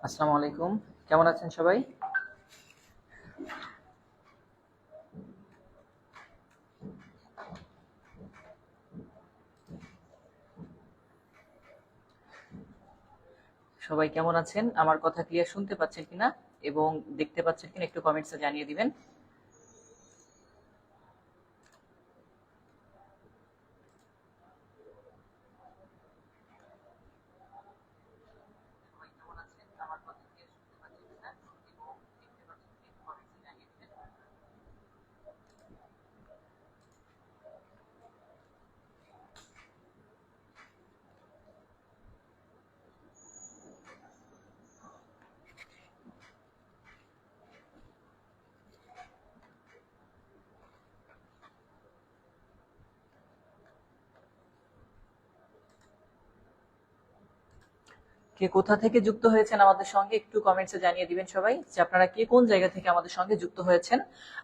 আসসালামু আলাইকুম। কেমন আছেন সবাই? সবাই কেমন আছেন? আমার কথা ক্লিয়ার শুনতে পাচ্ছেন কিনা এবং দেখতে পাচ্ছেন কিনা একটু কমেন্টসে জানিয়ে দিবেন। কে কোথা থেকে যুক্ত হয়েছেন আমাদের সঙ্গে একটু কমেন্টসে জানিয়ে দিবেন সবাই যে আপনারা কে কোন জায়গা থেকে আমাদের সঙ্গে যুক্ত হয়েছেন।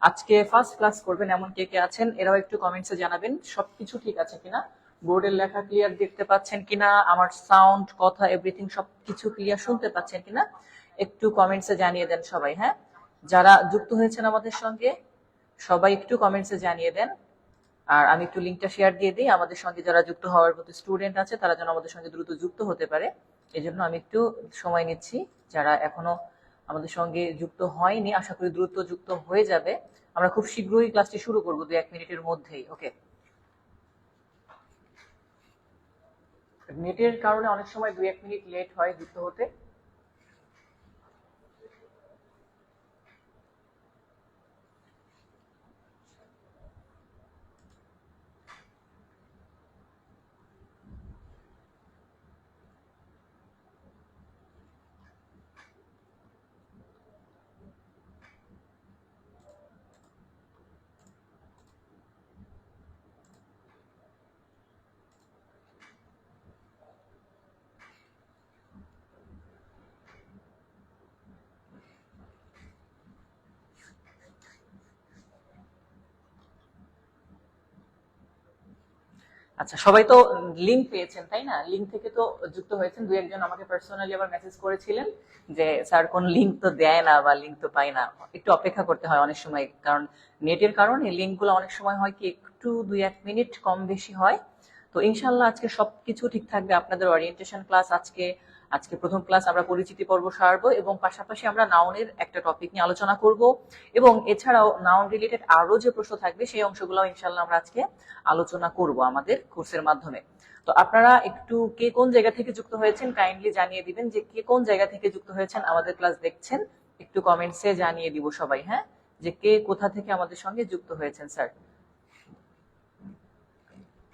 আজকে ফার্স্ট ক্লাস করবেন এমন কে কে আছেন এরাও একটু কমেন্টসে জানাবেন সবকিছু ঠিক আছে কিনা, বোর্ডের লেখা ক্লিয়ার দেখতে পাচ্ছেন কিনা, আমার সাউন্ড কথা এভরিথিং সবকিছু ক্লিয়ার শুনতে পাচ্ছেন কিনা একটু কমেন্টসে জানিয়ে দেন সবাই। হ্যাঁ, যারা যুক্ত হয়েছেন আমাদের সঙ্গে সবাই একটু কমেন্টসে জানিয়ে দেন। আর আমি একটু লিংকটা শেয়ার দিয়ে দিই, আমাদের সঙ্গে যারা যুক্ত হওয়ার মতো স্টুডেন্ট আছে তারা যেন আমাদের সঙ্গে দ্রুত যুক্ত হতে পারে। এই জন্য আমি একটু সময় নিচ্ছি। যারা এখনো আমাদের সঙ্গে যুক্ত হয়নি আশা করি দ্রুত যুক্ত হয়ে যাবে। আমরা খুব শীঘ্রই ক্লাসটি শুরু করবো 2-1 মিনিটের মধ্যেই। ওকে, নেটের কারণে অনেক সময় 2-1 মিনিট লেট হয় যুক্ত হতে। আচ্ছা, সবাই তো লিংক পেয়েছেন তাই না? লিংক থেকে তো যুক্ত হয়েছেন। 2-1 জন আমাকে পার্সোনালি আবার মেসেজ করেছিলেন যে স্যার কোন লিংক তো দেয় না বা লিংক তো পাই না। একটু অপেক্ষা করতে হয় অনেক সময়, কারণ নেটের কারণে লিংক গুলো অনেক সময় হয় কি একটু 2-1 মিনিট কম বেশি হয়। তো ইনশাল্লাহ আজকে সবকিছু ঠিক থাকবে। আপনাদের ওরিয়েন্টেশন ক্লাস আজকে আজকে প্রথম ক্লাস আমরা পরিচিতি পর্ব সারবো এবং পাশাপাশি আমরা নাউনের একটা টপিক নিয়ে আলোচনা করব এবং এছাড়াও নাউন রিলেটেড আরো যে প্রশ্ন থাকবে সেই অংশগুলো ইনশাল্লাহ আমরা আজকে আলোচনা করব আমাদের কোর্সের মাধ্যমে। তো আপনারা একটু কে কোন জায়গা থেকে যুক্ত হয়েছেন কাইন্ডলি জানিয়ে দিবেন যে কে কোন জায়গা থেকে যুক্ত হয়েছেন আমাদের ক্লাস দেখছেন একটু কমেন্টসে জানিয়ে দিব সবাই। হ্যাঁ, যে কে কোথা থেকে আমাদের সঙ্গে যুক্ত হয়েছেন স্যার।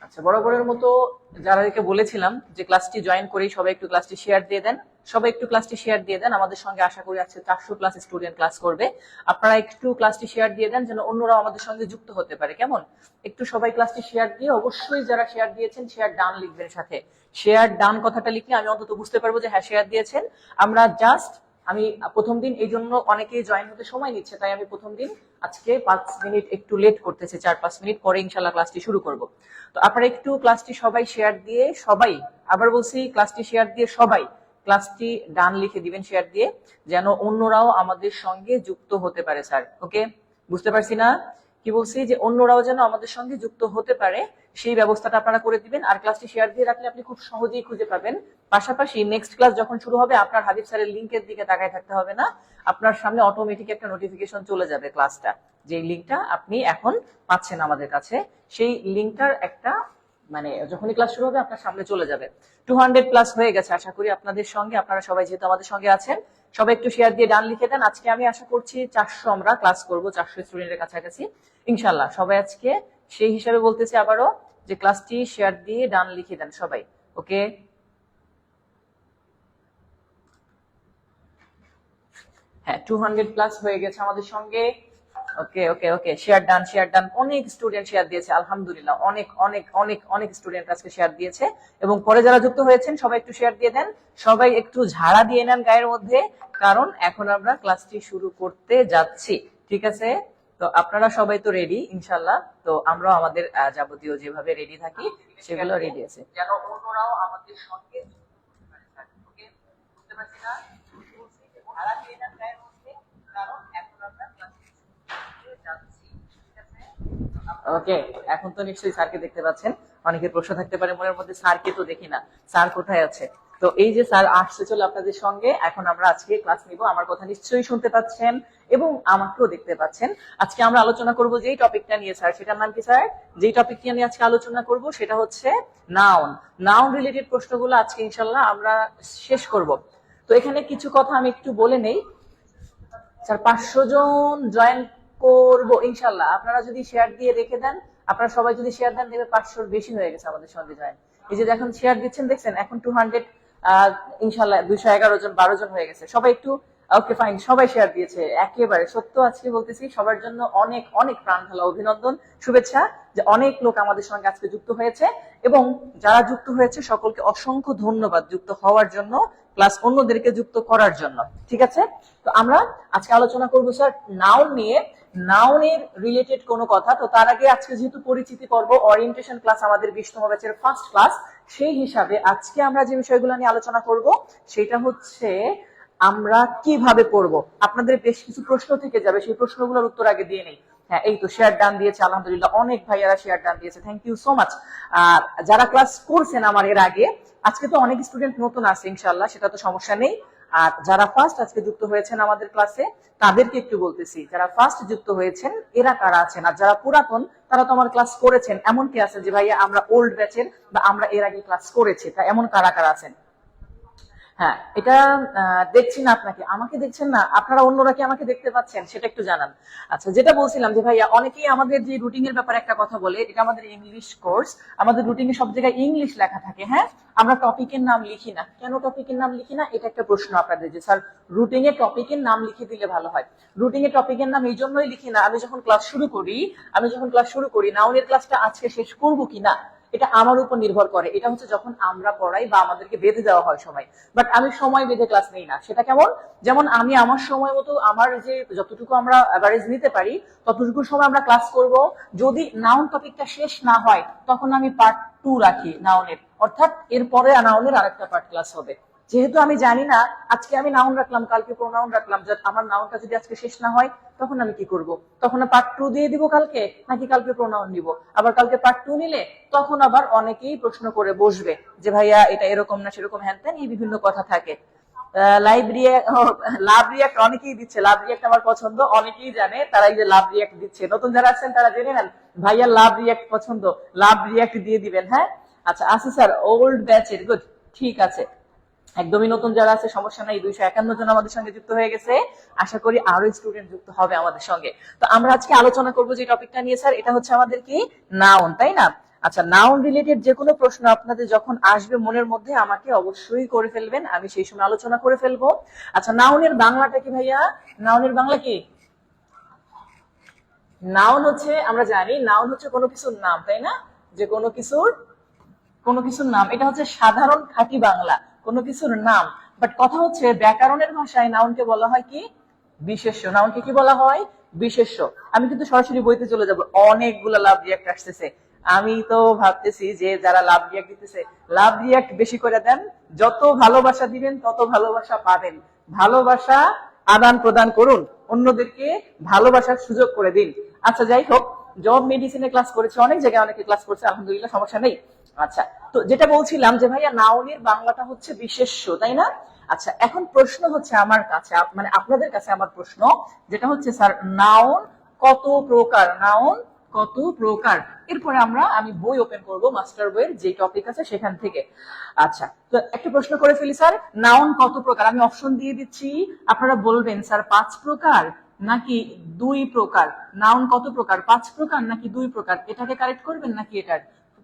আচ্ছা, বরাবরের মতো যারাকে বলেছিলাম যে ক্লাসটি জয়েন করেই সবাই একটু ক্লাসটি শেয়ার দিয়ে দেন। সবাই একটু ক্লাসটি শেয়ার দিয়ে দেন। আমাদের সঙ্গে আশা করি আজকে 400+ স্টুডেন্ট ক্লাস করবে। আপনারা একটু ক্লাসটি শেয়ার দিয়ে দেন যেন অন্যরাও আমাদের সঙ্গে যুক্ত হতে পারে। কেমন? একটু সবাই ক্লাসটি শেয়ার দিয়ে অবশ্যই যারা শেয়ার দিয়েছেন শেয়ার ডান লিখবেন সাথে। শেয়ার ডান কথাটা লিখলে আমি অন্তত বুঝতে পারবো যে হ্যাঁ শেয়ার দিয়েছেন। আমরা জাস্ট আমি প্রথম দিন এই জন্য অনেকেই জয়েন হতে সময় নিচ্ছে, তাই আমি প্রথম দিন আজকে 5 মিনিট একটু লেট করতেছি, 4-5 মিনিট পরে ইনশাল্লাহ ক্লাসটি শুরু করব। তো আপনারা একটু ক্লাসটি সবাই শেয়ার দিয়ে সবাই, আবার বলছি ক্লাসটি শেয়ার দিয়ে সবাই ক্লাসটি ডান লিখে দিবেন শেয়ার দিয়ে, যেন অন্যরাও আমাদের সঙ্গে যুক্ত হতে পারে স্যার। ওকে, বুঝতে পারছি না কি বলছি, যে অন্যরাও যেন আমাদের সঙ্গে যুক্ত হতে পারে সেই ব্যবস্থাটা আপনারা করে দিবেন। আর ক্লাসটি শেয়ার দিয়ে রাখলে আপনি খুব সহজেই খুঁজে পাবেন। পাশাপাশি নেক্সট ক্লাস যখন শুরু হবে আপনার হাবিব স্যারের লিংকের দিকে তাকায় থাকতে হবে না, আপনার সামনে অটোমেটিক একটা নোটিফিকেশন চলে যাবে ক্লাসটা, যে লিংকটা আপনি এখন পাচ্ছেন আমাদের কাছে সেই লিংকটার একটা মানে যখনই ক্লাস শুরু হবে আপনার সামনে চলে যাবে। 200+ হয়ে গেছে আশা করি আপনাদের সঙ্গে। আপনারা সবাই যেহেতু আমাদের সঙ্গে আছেন সবাই একটু শেয়ার দিয়ে ডান লিখে দেন। আজকে আমি আশা করছি 400 আমরা ক্লাস করব, 400 স্টুডেন্টের কাছাকাছি ইনশাল্লাহ। সবাই আজকে সেই হিসাবে বলতেছি আবারও যে ক্লাসটি শেয়ার দিয়ে ডান লিখে দেন সবাই। ওকে, হ্যাঁ 200+ হয়ে গেছে আমাদের সঙ্গে। ওকে ওকে ওকে, শেয়ার ডান শেয়ার ডান। অনেক স্টুডেন্ট শেয়ার দিয়েছে আলহামদুলিল্লাহ, অনেক অনেক অনেক অনেক স্টুডেন্ট আজকে শেয়ার দিয়েছে। এবং পরে যারা যুক্ত হয়েছেন সবাই একটু শেয়ার দিয়ে দেন, সবাই একটু ঝাড়া দিয়ে নেন গায়ের মধ্যে, কারণ এখন আমরা ক্লাসটি শুরু করতে যাচ্ছি। ঠিক আছে? তো আপনারা সবাই তো রেডি ইনশাল্লাহ। তো আমরাও আমাদের যাবতীয় যেভাবে রেডি থাকি সেগুলো রেডি আছে, যেন অন্যরাও আমাদের সঙ্গে যুক্ত হতে পারে। ওকে, বুঝতে পারছি না ভাড়া দিয়ে দেন গায়ের মধ্যে, কারণ এখন আমরা ক্লাসে যাচ্ছি। ঠিক আছে, ওকে। এখন তো নিশ্চয়ই স্যারকে দেখতে পাচ্ছেন। অনেকের প্রশ্ন থাকতে পারে মনের মধ্যে, স্যারকে তো দেখি না, স্যার কোথায় আছে? তো এই যে স্যার আসছে চলে আপনাদের সঙ্গে। এখন আমরা আজকে ক্লাস নিব। আমার কথা নিশ্চয়ই শুনতে পাচ্ছেন এবং আমাকেও দেখতে পাচ্ছেন। আজকে আমরা আলোচনা করব যেই টপিকটা নিয়ে স্যার, সেটার নাম কি স্যার? যেই টপিকটা নিয়ে আজকে আলোচনা করব সেটা হচ্ছে নাউন। নাউন রিলেটেড প্রশ্নগুলো আজকে ইনশাল্লাহ আমরা শেষ করব। তো এখানে কিছু কথা আমি একটু বলে নেই। স্যার 500 জন জয়েন করব ইনশাল্লাহ। আপনারা যদি শেয়ার দিয়ে রেখে দেন, আপনারা সবাই যদি শেয়ার দেন, দেখবে 500 বেশি হয়ে গেছে আমাদের সঙ্গে জয়েন। এই যে এখন শেয়ার দিচ্ছেন, দেখছেন এখন 200, ইনশাল্লাহ 211 জন, 12 জন হয়ে গেছে। সবাই একটু ওকে ফাইন, সবাই শেয়ার দিয়েছে একেবারে সত্য। আজকে বলতেছি সবার জন্য অনেক অনেক প্রাণ ঢালা অভিনন্দন, শুভেচ্ছা যে অনেক লোক আমাদের সঙ্গে আজকে যুক্ত হয়েছে, এবং যারা যুক্ত হয়েছে সকলকে অসংখ্য ধন্যবাদ যুক্ত হওয়ার জন্য, প্লাস অন্যদেরকে যুক্ত করার জন্য। ঠিক আছে, তো আমরা আজকে আলোচনা করবো স্যার নাউন নিয়ে, নাউনের রিলেটেড কোনো কথা। তো তার আগে আজকে যেহেতু পরিচিতি পর্ব, ওরিয়েন্টেশন ক্লাস আমাদের 20তম ব্যাচের ফার্স্ট ক্লাস, সেই হিসাবে আজকে আমরা যে বিষয়গুলো নিয়ে আলোচনা করব সেটা হচ্ছে আমরা কিভাবে পড়বো। আপনাদের বেশ কিছু প্রশ্ন থেকে যাবে, সেই প্রশ্নগুলোর উত্তর আগে দিয়ে নেই। হ্যাঁ, এই তো শেয়ার ডান দিয়েছে, আলহামদুলিল্লাহ অনেক ভাইয়ারা শেয়ার ডান দিয়েছে, থ্যাংক ইউ সো মাচ। যারা ক্লাস করছেন আমার এর আগে, আজকে তো অনেক স্টুডেন্ট নতুন আছে ইনশাআল্লাহ, সেটা তো সমস্যা নেই। আর যারা ফার্স্ট আজকে যুক্ত হয়েছেন আমাদের ক্লাসে, তাদেরকে একটু বলতেছি, যারা ফার্স্ট যুক্ত হয়েছেন এরা কারা আছেন, আর যারা পুরাতন তারা তো আমার ক্লাস করেছেন, এমন কি আছে যে ভাইয়া আমরা ওল্ড ব্যাচের বা আমরা এর আগে ক্লাস করেছি, তা এমন কারা কারা আছেন? হ্যাঁ, এটা দেখছি না আপনাকে, আমাকে দেখছেন না, আপনারা অন্যরা কি আমাকে দেখতে পাচ্ছেন সেটা একটু জানান। আচ্ছা, যেটা বলছিলাম যে ভাইয়া অনেকেই আমাদের যে রুটিন এর ব্যাপারে একটা কথা বলে, এটা আমাদের ইংলিশ কোর্স, আমাদের রুটিনে সব জায়গায় ইংলিশ লেখা থাকে। হ্যাঁ, আমরা টপিকের নাম লিখি না। কেন টপিকের নাম লিখি না, এটা একটা প্রশ্ন আপনাদের, যে স্যার রুটিনে টপিকের নাম লিখে দিলে ভালো হয়। রুটিনে টপিকের নাম এই জন্যই লিখি না, আমি যখন ক্লাস শুরু করি নাউনের ক্লাসটা আজকে শেষ করবো কিনা এটা আমার উপর নির্ভর করে। এটা হচ্ছে যখন আমরা পড়াই বা আমাদেরকে বেঁধে দেওয়া হয় সময়, বাট আমি সময় বেঁধে ক্লাস নেই না। সেটা কেমন? যেমন আমি আমার সময় মতো, আমার যে যতটুকু আমরা অ্যাভারেজ নিতে পারি ততটুকু সময় আমরা ক্লাস করব। যদি নাউন টপিকটা শেষ না হয় তখন আমি পার্ট 2 রাখি নাউনের, অর্থাৎ এরপরে নাউনের আরেকটা পার্ট ক্লাস হবে। যেহেতু আমি জানি না আজকে আমি নাউন রাখলাম, কালকে প্রোনাউন রাখলাম, আমার নাউনটা যদি আজকে শেষ না হয় তখন আমি কি করব? তখন পার্ট 2 দিয়ে দিব কালকে, নাকি কালকে প্রোনাউন নিব? আবার কালকে পার্ট 2 নিলে তখন আবার অনেকেই প্রশ্ন করে বসবে যে ভাইয়া এটা এরকম না সেরকম, হ্যান ত্যান, এই বিভিন্ন কথা থাকে। লাভ রিয়াক্ট অনেকেই দিচ্ছে, লাভ রিয়াক্ট আমার পছন্দ, অনেকেই জানে, তারা এই যে লাভ রিয়াক্ট দিচ্ছে। নতুন যারা আছেন তারা জেনে নেন, ভাইয়া লাভ রিয়াক্ট পছন্দ, লাভ রিয়াক্ট দিয়ে দিবেন। হ্যাঁ, আচ্ছা আছে স্যার ওল্ড ব্যাচের, গুড, ঠিক আছে। একদমই নতুন যারা আছে সমস্যা নাই, 251 জন আমাদের সঙ্গে যুক্ত হয়ে গেছে, আশা করি আরো স্টুডেন্ট যুক্ত হবে আমাদের সঙ্গে। তো আমরা আজকে আলোচনা করব যে টপিকটা নিয়ে স্যার, এটা হচ্ছে আমাদের কি নাউন, তাই না? আচ্ছা, নাউন রিলেটেড যে কোনো প্রশ্ন আপনাদের যখন আসবে মনের মধ্যে আমাকে অবশ্যই করে ফেলবেন, আমি সেই সময় আলোচনা করে ফেলবো। আচ্ছা, নাউনের বাংলাটা কি ভাইয়া? নাউনের বাংলা কি? নাউন হচ্ছে, আমরা জানি নাউন হচ্ছে কোনো কিছুর নাম, তাই না? যে কোনো কিছুর নাম, এটা হচ্ছে সাধারণ খাঁটি বাংলা, কোনো কিছুর নাম। বাট কথা হচ্ছে ব্যাকরণের ভাষায় নাউনকে বলা হয় কি? বিশেষ্য। নাউনকে কি বলা হয়? বিশেষ্য। আমি কিন্তু সরাসরি বইতে চলে যাব, অনেকগুলো লাভ রিয়াক্ট আসতেছে। আমি তো ভাবতেছি যে যারা লাভ রিয়াক্ট দিতেছে, লাভ রিয়াক্ট বেশি করে দেন, যত ভালোবাসা দিবেন তত ভালোবাসা পাবেন। ভালোবাসা আদান প্রদান করুন, অন্যদেরকে ভালোবাসার সুযোগ করে দিন। আচ্ছা, যাই হোক, জব মেডিসিনে ক্লাস করেছে, অনেক জায়গায় অনেকে ক্লাস করছে, আলহামদুলিল্লাহ, সমস্যা নেই। আচ্ছা, তো যেটা বলছিলাম যে ভাইয়া নাউনের বাংলাটা হচ্ছে বিশেষ্য, তাই না? আচ্ছা, এখন প্রশ্ন হচ্ছে আমার কাছে, মানে আপনাদের কাছে আমার প্রশ্ন, যেটা হচ্ছে স্যার নাউন কত প্রকার? নাউন কত প্রকার? এরপরে আমি বই ওপেন করব, মাস্টার বইয়ের যে টপিক আছে সেখান থেকে। আচ্ছা, তো একটা প্রশ্ন করে ফেলি স্যার, নাউন কত প্রকার? আমি অপশন দিয়ে দিচ্ছি, আপনারা বলবেন স্যার 5 প্রকার নাকি 2 প্রকার। নাউন কত প্রকার? 5 প্রকার নাকি 2 প্রকার? এটাকে কারেক্ট করবেন নাকি এটার?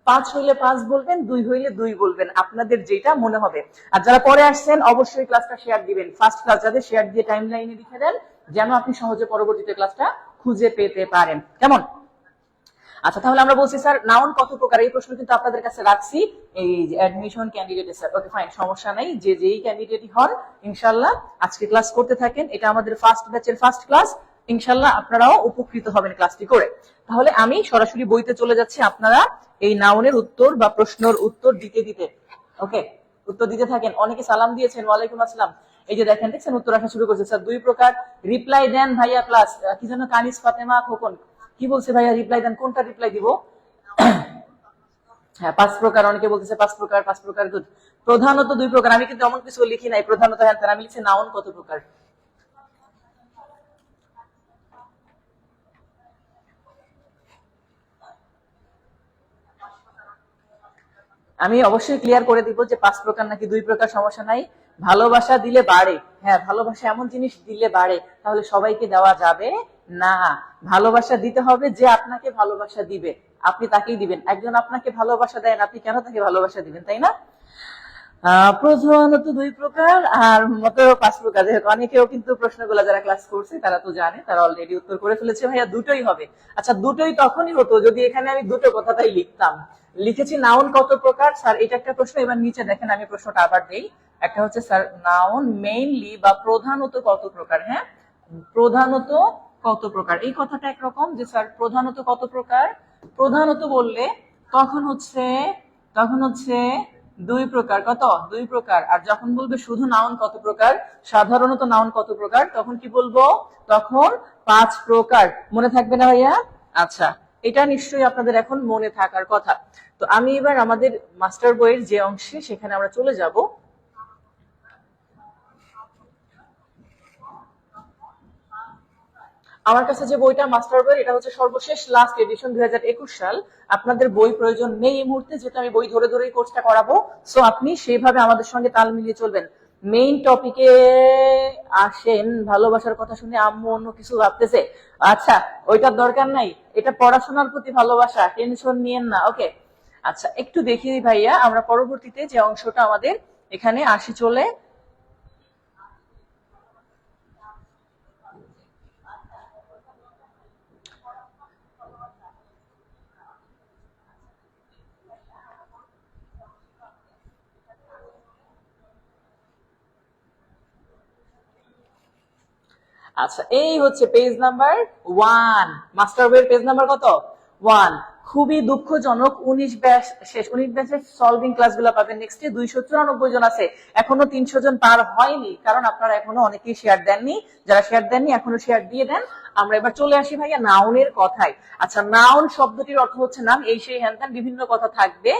5 হইলে 5 বলবেন, 2 হইলে 2 বলবেন, আপনাদের যেটা মনে হবে। আর যারা পরে আসছেন অবশ্যই ক্লাসটা শেয়ার দিবেন, ফার্স্ট ক্লাস যাদের, শেয়ার দিয়ে টাইম লাইনে লিখে দেন, যেন আপনি সহজে পরবর্তীতে ক্লাসটা খুঁজে পেতে পারেন, কেমন? আচ্ছা, তাহলে আমরা বলছি স্যার নাউন কত প্রকার, এই প্রশ্ন কিন্তু আপনাদের কাছে রাখছি, এই যে admission candidate sir, okay fine, সমস্যা নাই, যে যেই ক্যান্ডিডেটই হন ইনশাআল্লাহ আজকে ক্লাস করতে থাকেন, এটা আমাদের ফার্স্ট ব্যাচের ফার্স্ট ক্লাস, ইনশাআল্লাহ আপনারাও উপকৃত হবেন ক্লাসটি করে। তাহলে আমি সরাসরি বইতে চলে যাচ্ছি, আপনারা এই নাউনের উত্তর বা প্রশ্নের উত্তর দিতে দিতে, ওকে, উত্তর দিতে থাকেন। অনেকে সালাম দিয়েছেন, ওয়ালাইকুম আসসালাম। এই যে দেখেন, দেখছেন উত্তর আসা শুরু করছে। স্যার 2 প্রকার, রিপ্লাই দেন ভাইয়া প্লাস কি যেন কানিস ফাতেমা খোকন কি বলছে ভাইয়া, রিপ্লাই দেন, কোনটা রিপ্লাই দিব? হ্যাঁ 5 প্রকার, অনেকে বলতেছে 5 প্রকার, 5 প্রকার গুড। প্রধানত 2 প্রকার, আমি কিন্তু এমন কিছু লিখি নাই প্রধানত, হ্যাঁ আমি লিখছি নাউন কত প্রকার। আমি অবশ্যই ক্লিয়ার করে দিব যে 5 প্রকার নাকি 2 প্রকার, সমস্যা নাই। ভালোবাসা দিলে বাড়ে, হ্যাঁ ভালোবাসা এমন জিনিস দিলে বাড়ে, তাহলে সবাইকে দেওয়া যাবে না। ভালোবাসা দিতে হবে যে আপনাকে ভালোবাসা দিবে, আপনি তাকেই দিবেন। একজন আপনাকে ভালোবাসা দেন, আপনি কেন তাকে ভালোবাসা দিবেন, তাই না? প্রধানত 2 প্রকার আর মত 5 প্রকার। অনেকেও কিন্তু প্রশ্নগুলো যারা ক্লাস করছে তারা তো জানে, তারা অলরেডি উত্তর করে ফেলেছে ভাইয়া দুটোই হবে। আচ্ছা দুটোই তখনই হতো যদি এখানে আমি দুটো কথাটাই লিখতাম। লিখেছি নাউন কত প্রকার। স্যার এটা একটা প্রশ্ন, এবার নিচে দেখেন আমি প্রশ্নটা আবার দেই। একটা হচ্ছে স্যার নাউন মেইনলি বা প্রধানত কত প্রকার, হ্যাঁ প্রধানত কত প্রকার, এই কথাটা একরকম যে স্যার প্রধানত কত প্রকার। প্রধানত বললে তখন হচ্ছে 2 প্রকার, কত 2 প্রকার। আর যখন বলবে শুধু নাউন কত প্রকার, সাধারণত নাউন কত প্রকার, তখন কি বলবো, তখন 5 প্রকার। মনে থাকবে না ভাইয়া? আচ্ছা এটা নিশ্চয়ই আপনাদের এখন মনে থাকার কথা। তো আমি এবার আমাদের মাস্টার বইয়ের যে অংশে সেখানে আমরা চলে যাব। আমার কাছে যে বইটা মাস্টার বই, এটা হচ্ছে সর্বশেষ লাস্ট এডিশন 2021 সাল। আপনাদের বই প্রয়োজন নেই এই মুহূর্তে, যেহেতু আমি বই ধরে ধরেই কোর্সটা করাবো। সো আপনি সেইভাবে আমাদের সঙ্গে তাল মিলিয়ে চলবেন। মেইন টপিকে আসেন। ভালোবাসার কথা শুনে আম্মু অন্য কিছু ভাবতেছে, আচ্ছা ওইটার দরকার নাই, এটা পড়াশোনার প্রতি ভালোবাসা, টেনশন নিয়েন না, ওকে। আচ্ছা একটু দেখি ভাইয়া, আমরা পরবর্তীতে যে অংশটা আমাদের এখানে আসি চলে। আচ্ছা এই হচ্ছে পেজ নাম্বার 1, মাস্টার বইয়ের পেজ নাম্বার কত 1। খুবই দুঃখজনক 19 ব্যাচ শেষ, 19 ব্যাচের সলভিং ক্লাসগুলো পাবেন নেক্সট ডে। 294 জন আছে, এখনো 300 জন পার হয়নি, কারণ আপনারা এখনো অনেকেই শেয়ার দেননি। যারা শেয়ার দেননি এখনো শেয়ার দিয়ে দেন। আমরা এবার চলে আসি ভাইয়া নাউনের কথায়। আচ্ছা নাউন শব্দটির অর্থ হচ্ছে নাম, এই সেই হ্যান ত্যান বিভিন্ন কথা থাকবে।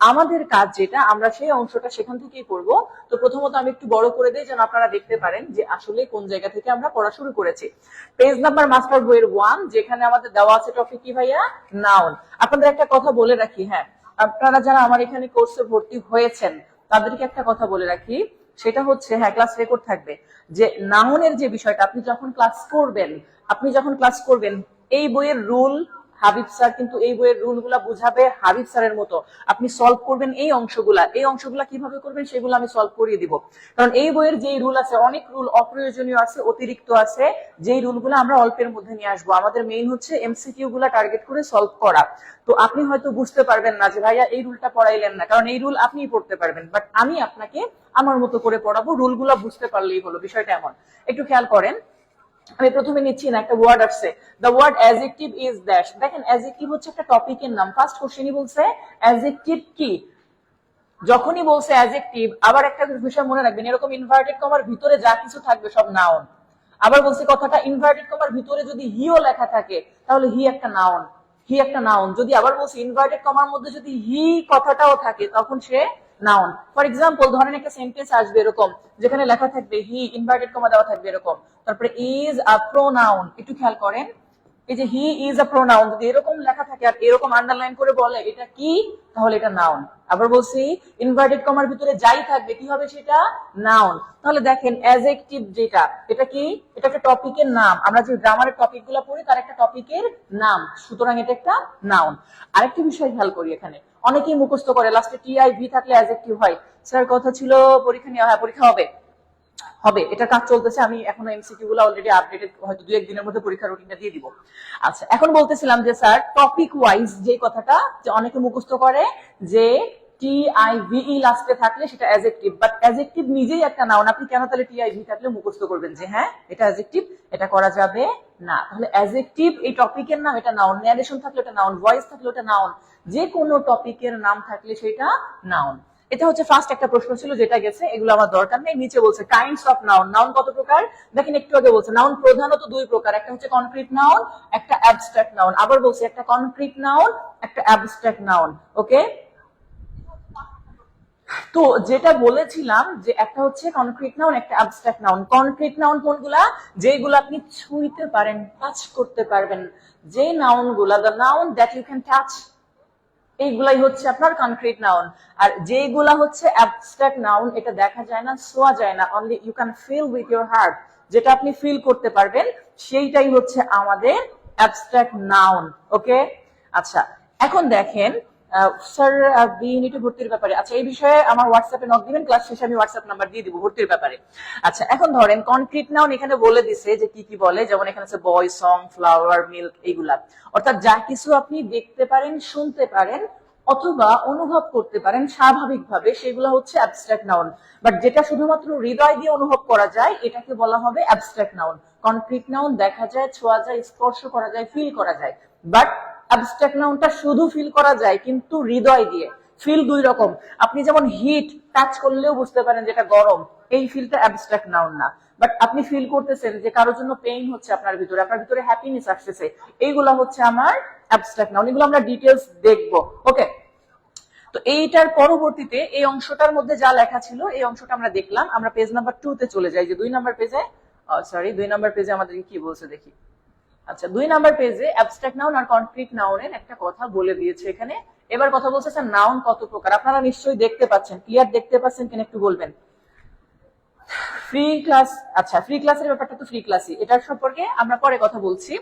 আমাদের কাজ যেটা, আমরা সেই অংশটা সেখান থেকেই করব। তো প্রথমত আমি একটু বড় করে দিই যেন আপনারা দেখতে পারেন যে আসলে কোন জায়গা থেকে আমরা পড়া শুরু করেছি। পেজ নাম্বার মাস্টার বইয়ের 1, যেখানে আমাদের দেওয়া আছে টপিক কি ভাইয়া, নাউন। আপনাদের একটা কথা বলে রাখি, হ্যাঁ আপনারা যারা আমার এখানে কোর্সে ভর্তি হয়েছেন তাদেরকে একটা কথা বলে রাখি, সেটা হচ্ছে হ্যাঁ ক্লাস রেকর্ড থাকবে, যে নাউনের যে বিষয়টা আপনি যখন ক্লাস করবেন এই বইয়ের রুল, হাবিব স্যার কিন্তু এই বইয়ের রুল গুলা বুঝাবে হাবিব স্যারের মতো। আপনি সলভ করবেন এই অংশগুলা কিভাবে করবেন সেগুলো আমি সলভ করিয়ে দিব। কারণ এই বইয়ের যে রুল আছে, অনেক রুল অপ্রয়োজনীয় আছে, অতিরিক্ত আছে, যেই রুলগুলো আমরা অল্পের মধ্যে নিয়ে আসবো। আমাদের মেইন হচ্ছে এমসিকিউ গুলা টার্গেট করে সলভ করা। তো আপনি হয়তো বুঝতে পারবেন না যে ভাইয়া এই রুলটা পড়াইলেন না, কারণ এই রুল আপনিই পড়তে পারবেন, বাট আমি আপনাকে আমার মতো করে পড়াবো, রুলগুলা বুঝতে পারলেই হলো, বিষয়টা এমন। একটু খেয়াল করেন, আমি প্রথমে নিচ্ছি না, একটা ওয়ার্ড আসছে, the word adjective is dash. দেখেন অ্যাডজেক্টিভ হচ্ছে একটা টপিকের নাম। ফার্স্ট কোশ্চেনই বলছে অ্যাডজেক্টিভ কি। যখনই বলছে অ্যাডজেক্টিভ, আবার একটা বিষয় মনে রাখবেন, এরকম ইনভার্টেড কমার ভিতরে যা কিছু থাকবে সব নাউন। আবার বলছে কথাটা, ইনভার্টেড কমার ভিতরে যদি হিও লেখা থাকে তাহলে হি একটা নাউন। যদি আবার বলছে ইনভার্টেড কমার মধ্যে যদি হি কথাটাও থাকে তখন সে নাউন। ফর এক্সাম্পল ধরেন একটা সেন্টেন্স আসবে এরকম, যেখানে লেখা থাকবে হি, ইনভার্টেড কমা দেওয়া থাকবে এরকম, তারপরে ইজ আ প্রোনাউন। একটু খেয়াল করেন, এই যে হি ইজ আ প্রোনাউন যদি এরকম লেখা থাকে আর এরকম আন্ডারলাইন করে বলে এটা কি, তাহলে এটা নাউন। আবার বলছি ইনভার্টেড কমার ভিতরে যাই থাকবে কি হবে সেটা নাউন। তাহলে দেখেন অ্যাডজেক্টিভ যেটা, এটা কি, এটা একটা টপিকের নাম। আমরা যে গ্রামারের টপিক গুলো পড়ি তার একটা টপিকের নাম, সুতরাং এটা একটা নাউন। আরেকটি বিষয় খেয়াল করি, এখানে অনেকেই মুখস্থ করে লাস্টে টিআইভি থাকলে অ্যাডজেক্টিভ হয়। স্যার কথা ছিল পরীক্ষা নিয়ে, হ্যাঁ পরীক্ষা হবে, এটা কাজ চলতেছে। আমি এখনো এমসিকিউ গুলো অলরেডি আপডেটেড, হয়তো 2-1 দিনের মধ্যে পরীক্ষার রুটিনটা দিয়ে দিব। আচ্ছা এখন বলতেছিলাম যে স্যার টপিক ওয়াইজ যে কথাটা, যে অনেকে মুখস্থ করে যে টিআইভিই লাস্টে থাকলে সেটা অ্যাডজেক্টিভ, বাট অ্যাডজেক্টিভ নিজেই একটা নাউন। আপনি কেন তাহলে টিআইভি থাকলে মুখস্থ করবেন যে হ্যাঁ এটা অ্যাডজেক্টিভ, এটা করা যাবে না। তাহলে অ্যাডজেক্টিভ এই টপিকের নাম, এটা নাউন। ন্যারেশন থাকলে এটা নাউন, ভয়েস থাকলে ওটা নাউন, যে কোনো টপিকের নাম থাকলে সেটা নাউন। এটা হচ্ছে ফার্স্ট একটা প্রশ্ন ছিল যেটা গেছে, এগুলো আমার দরকার নেই। নিচে বলছে কাইন্ডস অফ নাউন, নাউন কত প্রকার দেখেন, একটু আগে বলছে নাউন প্রধানত দুই প্রকার, একটা হচ্ছে কনক্রিট নাউন, একটা অ্যাবস্ট্রাক্ট নাউন। আবার বলছে একটা কনক্রিট নাউন, একটা অ্যাবস্ট্রাক্ট নাউন। ওকে, তো যেটা বলেছিলাম যে একটা হচ্ছে কনক্রিট নাউন, একটা অ্যাবস্ট্রাক্ট নাউন। কনক্রিট নাউন কোনগুলা, যেগুলো আপনি ছুঁইতে পারেন, টাচ করতে পারবেন, যে নাউন গুলা, the noun that you can touch, এইগুলাই হচ্ছে আপনার কনক্রিট নাউন। আর যেগুলা হচ্ছে অ্যাবস্ট্রাক্ট নাউন, এটা দেখা যায় না, ছোঁয়া যায় না, only you can feel with your heart, যেটা আপনি ফিল করতে পারবেন, সেইটাই হচ্ছে আমাদের অ্যাবস্ট্রাক্ট নাউন। ওকে, আচ্ছা এখন দেখেন স্যার বিইউনিটি ভর্তির ব্যাপারে, আচ্ছা এই বিষয়ে আমার হোয়াটসঅ্যাপে নক দিবেন, ক্লাস শেষে আমি হোয়াটসঅ্যাপ নাম্বার দিয়ে দিব ভর্তির ব্যাপারে। আচ্ছা এখন ধরেন কনক্রিট নাউন এখানে বলে দিছে যে কি কি বলে, যেমন এখানে আছে বয়, সং, ফ্লাওয়ার, মিল্ক, এইগুলা। অর্থাৎ যা কিছু আপনি দেখতে পারেন, শুনতে পারেন অথবা অনুভব করতে পারেন স্বাভাবিকভাবে, সেগুলো হচ্ছে অ্যাবস্ট্রাক্ট নাউন। বাট যেটা শুধুমাত্র হৃদয় দিয়ে অনুভব করা যায়, এটাকে বলা হবে অ্যাবস্ট্রাক্ট নাউন। কনক্রিট নাউন দেখা যায়, ছোঁয়া যায়, স্পর্শ করা যায়, ফিল করা যায়। বাট অ্যাবস্ট্রাক্ট নাউনটা শুধু ফিল করা যায় কিন্তু হৃদয় দিয়ে। ফিল দুই রকম, আপনি যেমন হিট টাচ করলেও বুঝতে পারেন যেটা গরম, এই ফিলটা অ্যাবস্ট্রাক্ট নাউন না। বাট আপনি ফিল করতেছেন যে কারোর জন্য পেইন হচ্ছে আপনার ভিতরে, আপনার ভিতরে হ্যাপিনেস আসতেছে, এইগুলা হচ্ছে আমার অ্যাবস্ট্রাক্ট নাউন। এগুলো আমরা ডিটেইলস দেখবো। ওকে, তো এইটার পরবর্তীতে এই অংশটার মধ্যে যা লেখা ছিল, এই অংশটা আমরা দেখলাম। আমরা পেজ নাম্বার 2 তে চলে যাই, যে 2 নাম্বার পেজে, সরি 2 নাম্বার পেজে আমাদেরকে কি বলছে দেখি। আচ্ছা 2 নাম্বার পেজে অ্যাবস্ট্রাক্ট নাউন আর কনক্রিট নাউনের একটা কথা বলে দিয়েছে এখানে। এবার কথা বলছে স্যার নাউন কত প্রকার, আপনারা নিশ্চয়ই দেখতে পাচ্ছেন, ক্লিয়ার দেখতে পাচ্ছেন কিনা একটু বলবেন। ফ্রি ক্লাস, আচ্ছা ফ্রি ক্লাসের ব্যাপারটা তো ফ্রি ক্লাসই, এটার সম্পর্কে আমরা পরে কথা বলছি।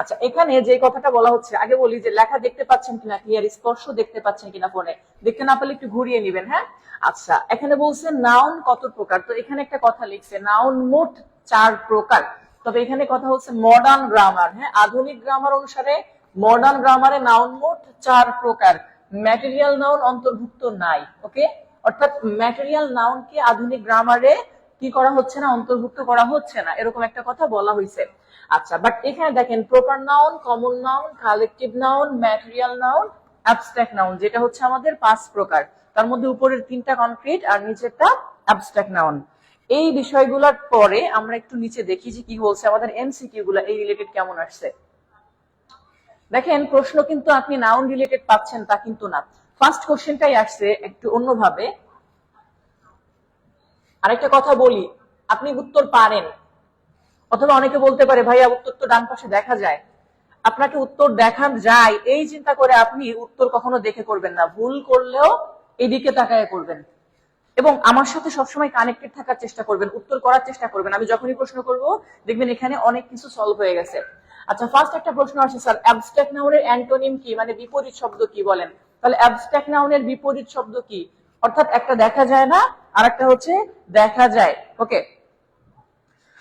আচ্ছা এখানে যে কথাটা বলা হচ্ছে, আগে বলি যে লেখা দেখতে পাচ্ছেন কিনা ক্লিয়ার, স্পর্শ দেখতে পাচ্ছেন কিনা ফোনে, দেখতে না পেলে একটু ঘুরিয়ে নেবেন। হ্যাঁ, আচ্ছা এখানে বলছে নাউন কত প্রকার, তো এখানে একটা কথা লিখছে নাউন মোট 4 প্রকার। তবে এখানে কথা হচ্ছে মডার্ন গ্রামার, হ্যাঁ আধুনিক গ্রামার অনুসারে মডার্ন গ্রামারে নাউন মোট 4 প্রকার, ম্যাটেরিয়াল নাউন অন্তর্ভুক্ত নাই। ওকে, অর্থাৎ ম্যাটেরিয়াল নাউনকে আধুনিক গ্রামারে কি করা হচ্ছে না, অন্তর্ভুক্ত করা হচ্ছে না, এরকম একটা কথা বলা হয়েছে। আচ্ছা বাট এখানে দেখেন proper noun, common noun, collective noun, material noun, abstract noun, যেটা হচ্ছে আমাদের 5 প্রকার। তার মধ্যে উপরের 3টা কনক্রিট আর নিচেরটা অ্যাবস্ট্রাক্ট নাউন। এই বিষয়গুলোর পরে আমরা একটু নিচে দেখি যে কি বলছে আমাদের এমসিকিউ গুলা এই রিলেটেড কেমন আসছে। দেখেন প্রশ্ন কিন্তু আপনি নাউন রিলেটেড পাচ্ছেন তা কিন্তু না, ফার্স্ট কোশ্চেনটাই আসছে একটু অন্যভাবে। আরেকটা কথা বলি, আপনি উত্তর পারেন, অথবা অনেকে বলতে পারে ভাইয়া উত্তর তো ডান পাশে দেখা যায়, আপনাকে উত্তর দেখান যায় এই চিন্তা করে আপনি উত্তর কখনো দেখে করবেন না, ভুল করলেও এদিকে তাকায় করবেন এবং আমার সাথে সবসময় কানেক্টেড থাকার চেষ্টা করবেন, উত্তর করার চেষ্টা করবেন। আমি যখনই প্রশ্ন করব দেখবেন এখানে অনেক কিছু সলভ হয়ে গেছে। আচ্ছা ফার্স্ট একটা প্রশ্ন আসছে স্যার অ্যাবস্ট্রাক্ট নাউনের অ্যান্টোনিম কি, মানে বিপরীত শব্দ কি বলেন। তাহলে অ্যাবস্ট্রাক্ট নাউনের বিপরীত শব্দ কি, অর্থাৎ একটা দেখা যায় না আর একটা হচ্ছে দেখা যায়। ওকে,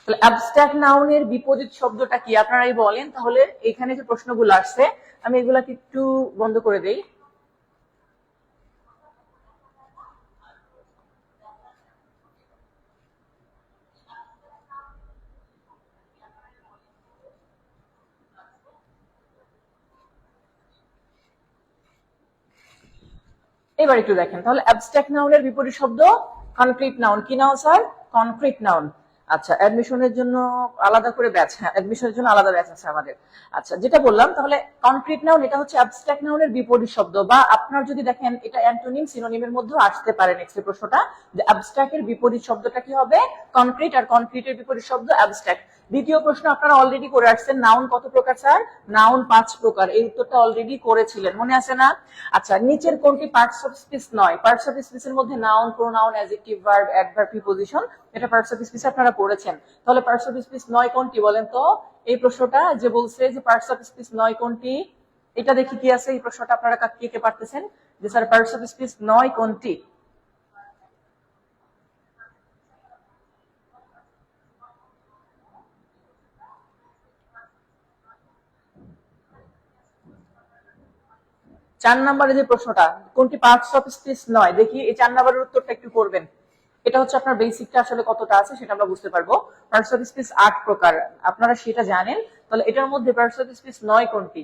তাহলে অ্যাবস্ট্রাক্ট নাউনের বিপরীত শব্দটা কি আপনারাই বলেন। তাহলে এখানে যে প্রশ্নগুলো আসছে আমি এগুলাকে একটু বন্ধ করে দেই। এবার একটু দেখেন, তাহলে অ্যাবস্ট্রাক্ট নাউনের বিপরীত শব্দ কনক্রিট নাউন। কি নাউন স্যার, কনক্রিট নাউন। আচ্ছা অ্যাডমিশনের জন্য আলাদা করে ব্যাচ, হ্যাঁ অ্যাডমিশনের জন্য আলাদা ব্যাচ আছে আমাদের। আচ্ছা যেটা বললাম, তাহলে কনক্রিট নাউন এটা হচ্ছে অ্যাবস্ট্রাক্ট নাউনের বিপরীত শব্দ, বা আপনার যদি দেখেন এটা অ্যান্টোনিম সিনোনিমের মধ্যেও আসতে পারে নেক্সট প্রশ্নটা, যে অ্যাবস্ট্রাক্টের বিপরীত শব্দটা কি হবে, কনক্রিট, আর কনক্রিটের বিপরীত শব্দ অ্যাবস্ট্রাক্ট। দ্বিতীয় প্রশ্ন আপনারা অলরেডি করে আসছেন, নাউন কত প্রকার স্যার, নাউন 5 প্রকার, এই উত্তরটা অলরেডি করেছিলেন, মনে আছে না। আচ্ছা নিচের কোনটি পার্টস অফ স্পিচ নয়, পার্টস অফ স্পিচের মধ্যে noun, pronoun, adjective, verb, adverb, preposition, এটা পার্টস অফ স্পিচ আপনারা পড়েছেন। তাহলে পার্টস অফ স্পিচ নয় কোনটি বলেন তো, এই প্রশ্নটা যে বলছে যে পার্টস অফ স্পিচ নয় কোনটি, এটা দেখি কি আছে এই প্রশ্নটা, আপনারা কে কে পারতেছেন যে স্যার পার্টস অফ স্পিচ নয় কোনটি। চার নম্বরে যে প্রশ্নটা কোনটি পার্টস অফ স্পিচ নয়, দেখি এই 4 নম্বরের উত্তরটা একটু করবেন। এটা হচ্ছে আপনার বেসিকটা আসলে কতটা আছে সেটা আমরা বুঝতে পারবো। পার্টস অফ স্পিচ 8 প্রকার, আপনারা সেটা জানেন। তাহলে এটার মধ্যে পার্টস অফ স্পিচ নয় কোনটি,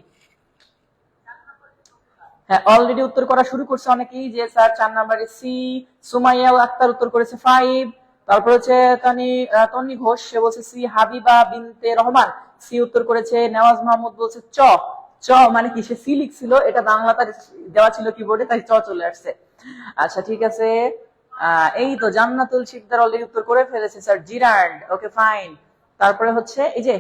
হ্যাঁ, অলরেডি উত্তর করা শুরু করছে অনেকেই, যে স্যার 4 নম্বরে সি। সুমাইয়া আক্তার উত্তর করেছে 5। তারপর হচ্ছে তনি ঘোষ, সে বলছে সি। হাবিবা বিনতে রহমান সি উত্তর করেছে। নেওয়াজ মাহমুদ বলছে চ। চ মানে কি, সে সি লিখছিল, এটা বাংলা তার দেওয়া ছিল কিবোর্ডে, তাই চ চলে আসছে। আচ্ছা ঠিক আছে। এই তো জান্নাতুল শিকদার অলরেডি উত্তর করে ফেলেছে স্যার। জিরান্ড, okay fine. তারপরে হচ্ছে এই যে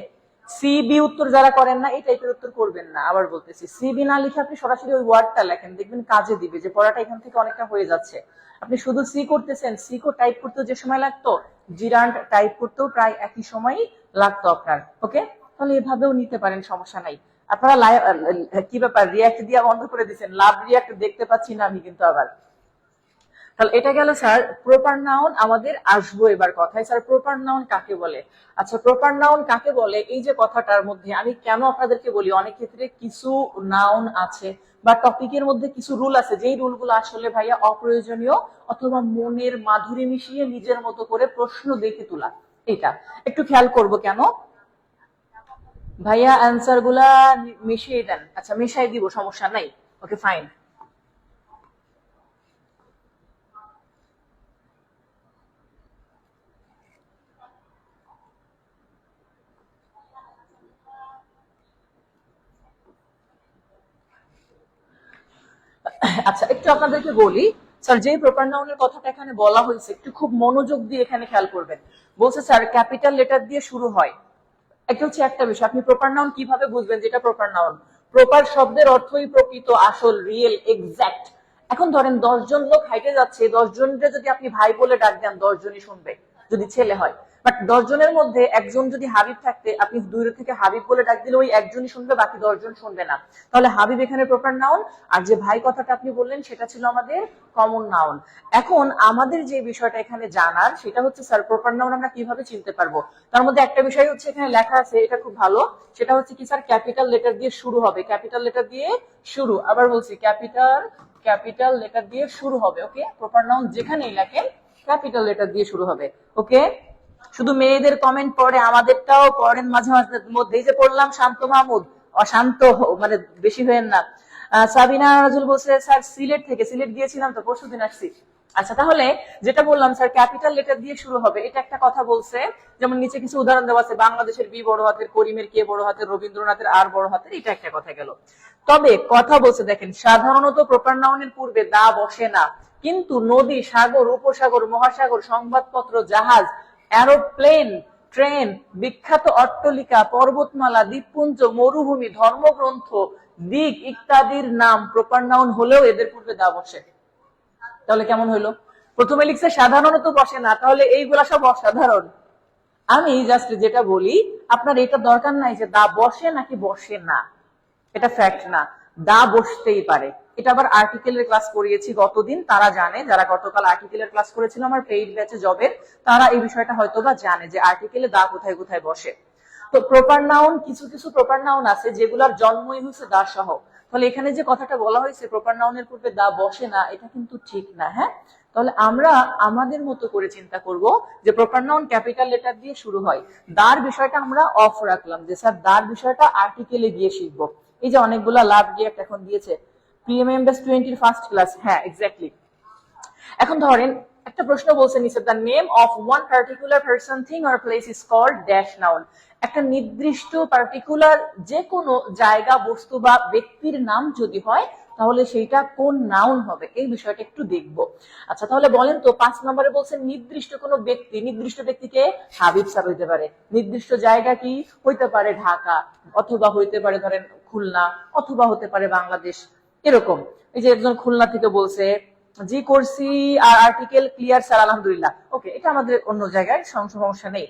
সিবি উত্তর যারা করেন না, এই টাইপের উত্তর করবেন না। আবার বলতেছি, সিবি না লিখে আপনি সরাসরি ওই ওয়ার্ডটা লেখেন, দেখবেন কাজে দিবে, যে পড়াটা এখান থেকে অনেকটা হয়ে যাচ্ছে। আপনি শুধু সি করতেছেন, সি কো টাইপ করতেও যে সময় লাগতো, জিরান্ড টাইপ করতেও প্রায় একই সময়ই লাগতো আপনার। ওকে, তাহলে এভাবেও নিতে পারেন, সমস্যা নাই। আপনারা কি ব্যাপার, রিয়াক্ট দিয়ে বন্ধ করে দিচ্ছেন? লাভ রিয়াক্ট দেখতে পাচ্ছি না আমি কিন্তু আবার। তাহলে এটা গেল স্যার প্রপার নাউন। আমাদের আসবো এবার কথায়, স্যার প্রপার নাউন কাকে বলে। আচ্ছা, প্রপার নাউন কাকে বলে, এই যে কথাটার মধ্যে আমি কেন আপনাদেরকে বলি, অনেক ক্ষেত্রে কিছু নাউন আছে বা টপিকের মধ্যে কিছু রুল আছে, যেই রুলগুলো আসলে ভাইয়া অপ্রয়োজনীয়, অথবা মনের মাধুরী মিশিয়ে নিজের মতো করে প্রশ্ন দেখে তোলা। এটা একটু খেয়াল করব কেন ভাইয়া, অ্যান্সার গুলা মিশিয়ে দেন। আচ্ছা, মিশাই দিব, সমস্যা নাই। Okay fine. আচ্ছা, একটু আপনাদেরকে বলি স্যার, যে প্রপার নাউনের কথাটা এখানে বলা হয়েছে, একটু খুব মনোযোগ দিয়ে এখানে খেয়াল করবেন। বলছে স্যার ক্যাপিটাল লেটার দিয়ে শুরু হয়। এটা হচ্ছে একটা বিষয়, আপনি প্রপার নাউন কিভাবে বুঝবেন যেটা প্রপার নাউন? প্রপার শব্দের অর্থই প্রকৃত, আসল, রিয়েল, এক্সাক্ট। এখন ধরেন 10 জন লোক হাইটে যাচ্ছে, 10 জনকে যদি আপনি ভাই বলে ডাক দেন, 10 জনই শুনবে যদি ছেলে হয়। বাট 10 জনের মধ্যে একজন যদি হাবিব থাকতে, আপনি দূর থেকে হাবিব বলে ডাক দিলে ওই একজনই শুনবে, বাকি 10 জন শুনবে না। তাহলে হাবিব এখানে প্রপার নাউন, আর যে ভাই কথাটা আপনি বললেন সেটা ছিল আমাদের কমন নাউন। এখন আমাদের যে বিষয়টা এখানে জানার, সেটা হচ্ছে স্যার প্রপার নাউন আমরা কিভাবে চিনতে পারবো। তার মধ্যে একটা বিষয় হচ্ছে এখানে লেখা আছে, এটা খুব ভালো। সেটা হচ্ছে কি স্যার, ক্যাপিটাল লেটার দিয়ে শুরু হবে। ক্যাপিটাল লেটার দিয়ে শুরু, আবার বলছি ক্যাপিটাল লেটার দিয়ে শুরু হবে। ওকে, প্রপার নাউন যেখানেই লেখেন ক্যাপিটাল লেটার দিয়ে শুরু হবে। ওকে, শুধু মেয়েদের কমেন্ট পড়ে, আমাদেরটাও পড়েন মাঝে মাঝে মধ্যে। এই যে পড়লাম শান্ত মাহমুদ, অশান্ত মানে বেশি হয়েন না। সাবিনা রাজুল বলছে স্যার সিলেট থেকে, সিলেট গিয়েছিলাম তো, পরশুদিন আসছি। আচ্ছা, তাহলে যেটা বললাম স্যার ক্যাপিটাল লেটার দিয়ে শুরু হবে, এটা একটা কথা বলছে। যেমন নিচে কিছু উদাহরণ দেওয়া আছে, বাংলাদেশের বি বড় হাতের, করিমের কে বড় হাতের, রবীন্দ্রনাথের আর বড় হাতের, এটা একটা কথা গেল। তবে কথা বলছে দেখেন, সাধারণত প্রপার নাউনের পূর্বে দা বসে না, কিন্তু নদী, সাগর, উপসাগর, মহাসাগর, সংবাদপত্র, জাহাজ, এরোপ্লেন, ট্রেন, বিখ্যাত অট্টালিকা, পর্বতমালা, দ্বীপপুঞ্জ, মরুভূমি, ধর্মগ্রন্থ, দিক ইত্যাদির নাম প্রপার নাউন হলেও এদের পূর্বে দা বসে। তাহলে কেমন হইলো? প্রথমে লিখছে সাধারণত বসে না, তাহলে এইগুলা সব অসাধারণ। আমি জাস্ট যেটা বলি, আপনার এটা দরকার নাই যে দা বসে নাকি বসে না, এটা ফ্যাক্ট না, দা বসতেই পারে। এটা আবার আর্টিকেলের ক্লাস করিয়েছি গতদিন, তারা জানে, যারা গতকাল আর্টিকেলের ক্লাস করেছিল আমার পেইড ব্যাচে জবের, তারা এই বিষয়টা হয়তোবা জানে যে আর্টিকেলে দা কোথায় কোথায় বসে। তো প্রপার নাউন, কিছু কিছু প্রপার নাউন আছে যেগুলোর জন্মই হয়েছে দা সহ। তাহলে এখানে যে কথাটা বলা হয়েছে প্রপার নাউনের পূর্বে দা বসে না, এটা কিন্তু ঠিক না। হ্যাঁ, তাহলে আমরা আমাদের মতো করে চিন্তা করব যে প্রপার নাউন ক্যাপিটাল লেটার দিয়ে শুরু হয়। দার বিষয়টা আমরা অফ রাখলাম, যে স্যার দার বিষয়টা আর্টিকেলে গিয়ে শিখবো। এই যে অনেকগুলা লাভ রিয়াক্ট এখন দিয়েছে, প্রিএমএমএস 20 এর ফার্স্ট ক্লাস। হ্যাঁ এক্স্যাক্টলি। এখন ধরেন একটা প্রশ্ন বলছে নিচে, the name of one particular person, thing or place is called dash noun. একটা নির্দিষ্ট পার্টিকুলার যে কোনো জায়গা, বস্তু বা ব্যক্তির নাম যদি হয়, তাহলে সেইটা কোন নাউন হবে, এই বিষয়টা একটু দেখব। আচ্ছা, তাহলে বলেন তো 5 নম্বরে বলছেন নির্দিষ্ট কোনো ব্যক্তি, নির্দিষ্ট ব্যক্তিকে হাবিব স্যার হইতে পারে। নির্দিষ্ট জায়গা কি হইতে পারে, ঢাকা, অথবা হইতে পারে ধরেন খুলনা, অথবা হতে পারে বাংলাদেশ, এরকম। এই যে একজন খুলনা থেকে বলছে জি করছি, আর আর্টিকেল ক্লিয়ার স্যার আলহামদুলিল্লাহ। ওকে, এটা আমাদের অন্য জায়গায়, সমস্যা নেই।